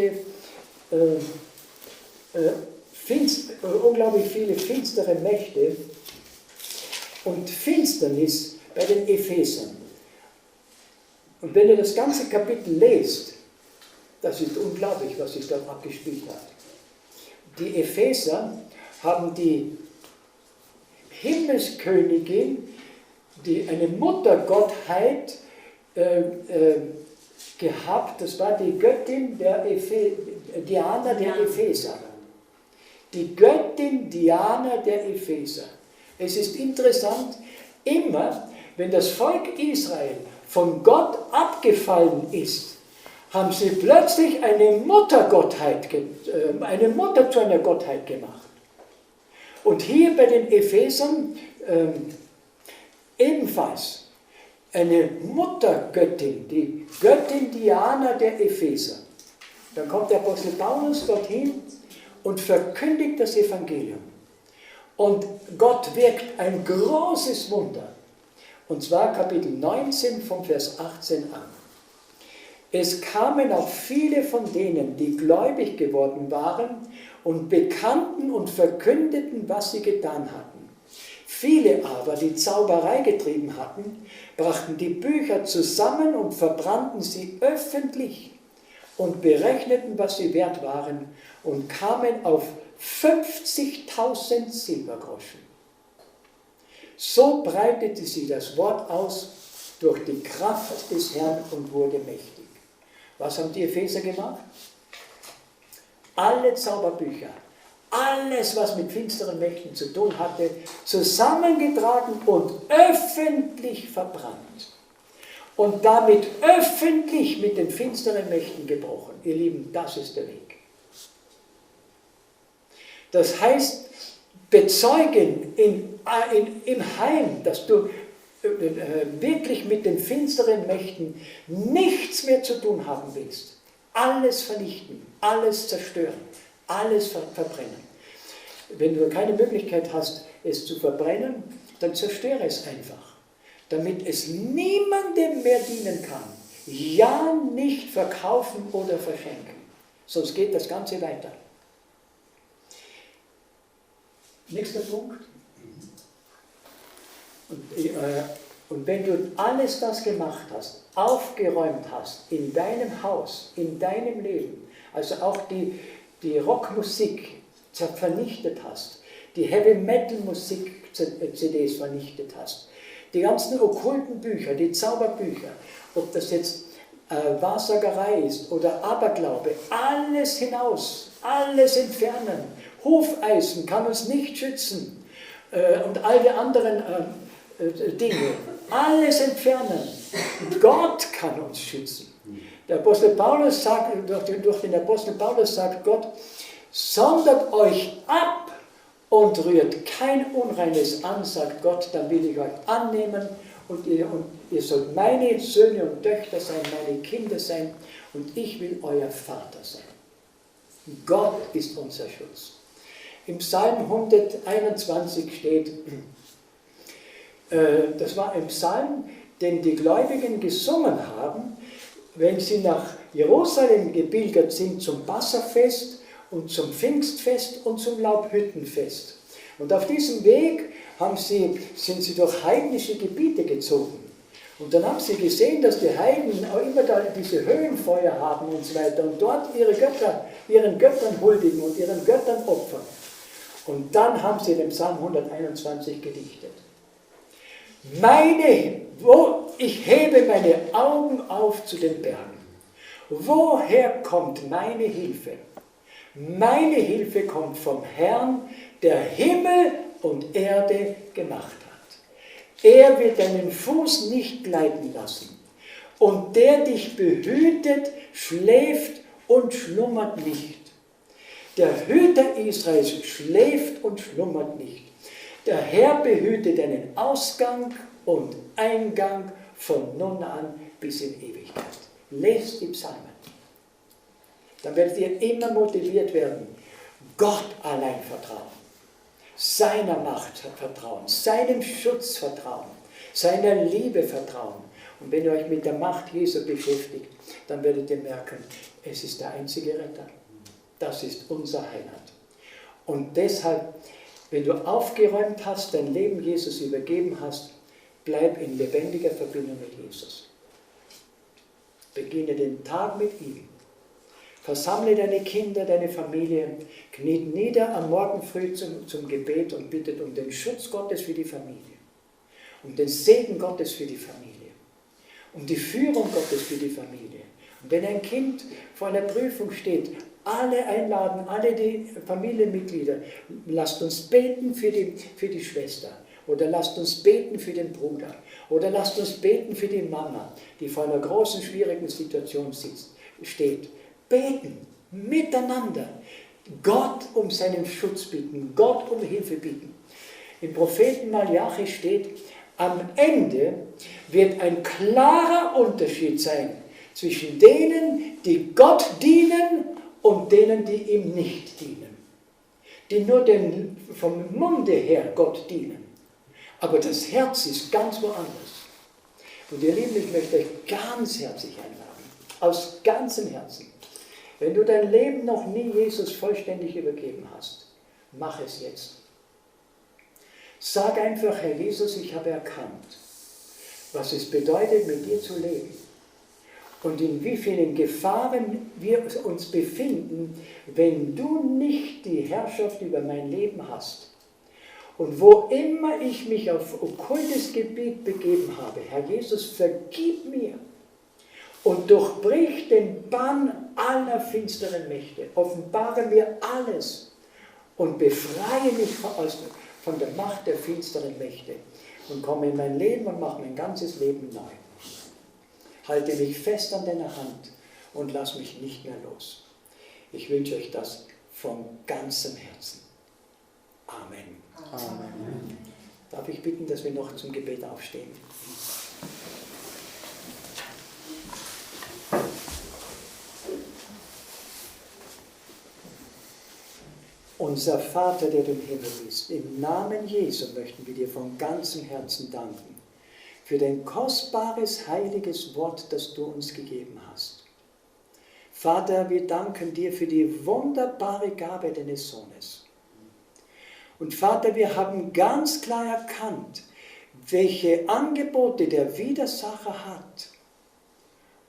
viele finstere Mächte und Finsternis bei den Ephesern. Und wenn ihr das ganze Kapitel lest, das ist unglaublich, was sich dort abgespielt hat. Die Epheser haben die Himmelskönigin, eine Muttergottheit gehabt, das war die Göttin Diana der Epheser. Die Göttin Diana der Epheser. Es ist interessant, immer wenn das Volk Israel von Gott abgefallen ist, haben sie plötzlich eine Muttergottheit, eine Mutter zu einer Gottheit gemacht. Und hier bei den Ephesern ebenfalls eine Muttergöttin, die Göttin Diana der Epheser. Dann kommt der Apostel Paulus dorthin und verkündigt das Evangelium. Und Gott wirkt ein großes Wunder. Und zwar Kapitel 19 vom Vers 18 an. Es kamen auch viele von denen, die gläubig geworden waren und bekannten und verkündeten, was sie getan hatten. Viele aber, die Zauberei getrieben hatten, brachten die Bücher zusammen und verbrannten sie öffentlich und berechneten, was sie wert waren, und kamen auf 50.000 Silbergroschen. So breitete sie das Wort aus durch die Kraft des Herrn und wurde mächtig. Was haben die Epheser gemacht? Alle Zauberbücher, alles, was mit finsteren Mächten zu tun hatte, zusammengetragen und öffentlich verbrannt. Und damit öffentlich mit den finsteren Mächten gebrochen. Ihr Lieben, das ist der Weg. Das heißt, bezeugen im Heim, dass du wirklich mit den finsteren Mächten nichts mehr zu tun haben willst. Alles vernichten, alles zerstören, alles verbrennen. Wenn du keine Möglichkeit hast, es zu verbrennen, dann zerstöre es einfach, damit es niemandem mehr dienen kann. Ja, nicht verkaufen oder verschenken, sonst geht das Ganze weiter. Nächster Punkt. Und wenn du alles das gemacht hast, aufgeräumt hast in deinem Haus, in deinem Leben, also auch die Rockmusik vernichtet hast, die Heavy-Metal-Musik-CDs vernichtet hast, die ganzen okkulten Bücher, die Zauberbücher, ob das jetzt Wahrsagerei ist oder Aberglaube, alles hinaus, alles entfernen. Hufeisen kann uns nicht schützen und all die anderen Dinge, alles entfernen. Gott kann uns schützen. Der Apostel Paulus sagt, durch den Apostel Paulus sagt Gott, sondert euch ab und rührt kein Unreines an, sagt Gott, dann will ich euch annehmen und ihr sollt meine Söhne und Töchter sein, meine Kinder sein und ich will euer Vater sein. Gott ist unser Schutz. Im Psalm 121 steht, das war ein Psalm, den die Gläubigen gesungen haben, wenn sie nach Jerusalem gepilgert sind zum Passafest und zum Pfingstfest und zum Laubhüttenfest. Und auf diesem Weg sind sie durch heidnische Gebiete gezogen. Und dann haben sie gesehen, dass die Heiden auch immer da diese Höhenfeuer haben und so weiter und dort ihren Göttern huldigen und ihren Göttern opfern. Und dann haben sie den Psalm 121 gedichtet. Ich hebe meine Augen auf zu den Bergen. Woher kommt meine Hilfe? Meine Hilfe kommt vom Herrn, der Himmel und Erde gemacht hat. Er wird deinen Fuß nicht gleiten lassen. Und der dich behütet, schläft und schlummert nicht. Der Hüter Israels schläft und schlummert nicht. Der Herr behüte deinen Ausgang und Eingang von nun an bis in Ewigkeit. Lest die Psalmen. Dann werdet ihr immer motiviert werden, Gott allein vertrauen, seiner Macht vertrauen, seinem Schutz vertrauen, seiner Liebe vertrauen. Und wenn ihr euch mit der Macht Jesu beschäftigt, dann werdet ihr merken, es ist der einzige Retter. Das ist unser Heiland. Und deshalb, wenn du aufgeräumt hast, dein Leben Jesus übergeben hast, bleib in lebendiger Verbindung mit Jesus. Beginne den Tag mit ihm. Versammle deine Kinder, deine Familie, kniet nieder am Morgen früh zum Gebet und bittet um den Schutz Gottes für die Familie, um den Segen Gottes für die Familie, um die Führung Gottes für die Familie. Und wenn ein Kind vor einer Prüfung steht, alle einladen, alle die Familienmitglieder, lasst uns beten für die Schwester oder lasst uns beten für den Bruder oder lasst uns beten für die Mama, die vor einer großen, schwierigen Situation steht. Beten, miteinander, Gott um seinen Schutz bitten, Gott um Hilfe bitten. Im Propheten Malachi steht, Am Ende wird ein klarer Unterschied sein zwischen denen, die Gott dienen und denen, die ihm nicht dienen. Die nur vom Munde her Gott dienen. Aber das Herz ist ganz woanders. Und ihr Lieben, ich möchte euch ganz herzlich einladen, aus ganzem Herzen. Wenn du dein Leben noch nie Jesus vollständig übergeben hast, mach es jetzt. Sag einfach, Herr Jesus, ich habe erkannt, was es bedeutet, mit dir zu leben. Und in wie vielen Gefahren wir uns befinden, wenn du nicht die Herrschaft über mein Leben hast. Und wo immer ich mich auf okkultes Gebiet begeben habe, Herr Jesus, vergib mir und durchbrich den Bann aller finsteren Mächte. Offenbare mir alles und befreie mich von der Macht der finsteren Mächte und komme in mein Leben und mache mein ganzes Leben neu. Halte mich fest an deiner Hand und lass mich nicht mehr los. Ich wünsche euch das von ganzem Herzen. Amen. Amen. Darf ich bitten, dass wir noch zum Gebet aufstehen? Unser Vater, der du im Himmel bist, im Namen Jesu möchten wir dir von ganzem Herzen danken für dein kostbares, heiliges Wort, das du uns gegeben hast. Vater, wir danken dir für die wunderbare Gabe deines Sohnes. Und Vater, wir haben ganz klar erkannt, welche Angebote der Widersacher hat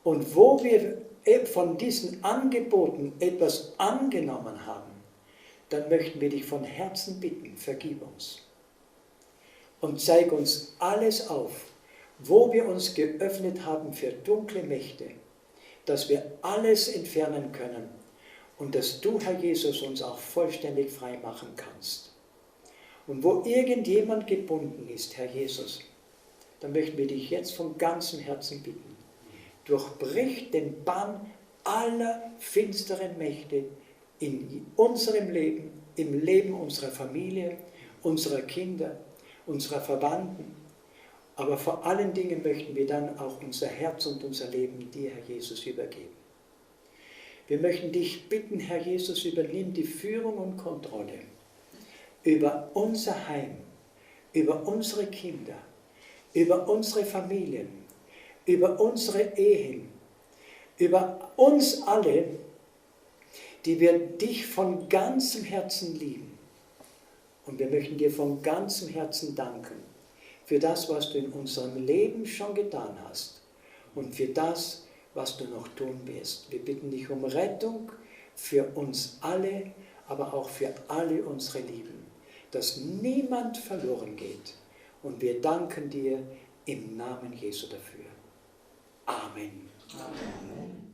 und wo wir von diesen Angeboten etwas angenommen haben, dann möchten wir dich von Herzen bitten, vergib uns. Und zeig uns alles auf, wo wir uns geöffnet haben für dunkle Mächte, dass wir alles entfernen können und dass du, Herr Jesus, uns auch vollständig frei machen kannst. Und wo irgendjemand gebunden ist, Herr Jesus, dann möchten wir dich jetzt von ganzem Herzen bitten. Durchbrich den Bann aller finsteren Mächte in unserem Leben, im Leben unserer Familie, unserer Kinder, unserer Verwandten. Aber vor allen Dingen möchten wir dann auch unser Herz und unser Leben dir, Herr Jesus, übergeben. Wir möchten dich bitten, Herr Jesus, übernimm die Führung und Kontrolle über unser Heim, über unsere Kinder, über unsere Familien, über unsere Ehen, über uns alle, die wir dich von ganzem Herzen lieben. Und wir möchten dir von ganzem Herzen danken für das, was du in unserem Leben schon getan hast und für das, was du noch tun wirst. Wir bitten dich um Rettung für uns alle, aber auch für alle unsere Lieben, dass niemand verloren geht. Und wir danken dir im Namen Jesu dafür. Amen. Amen.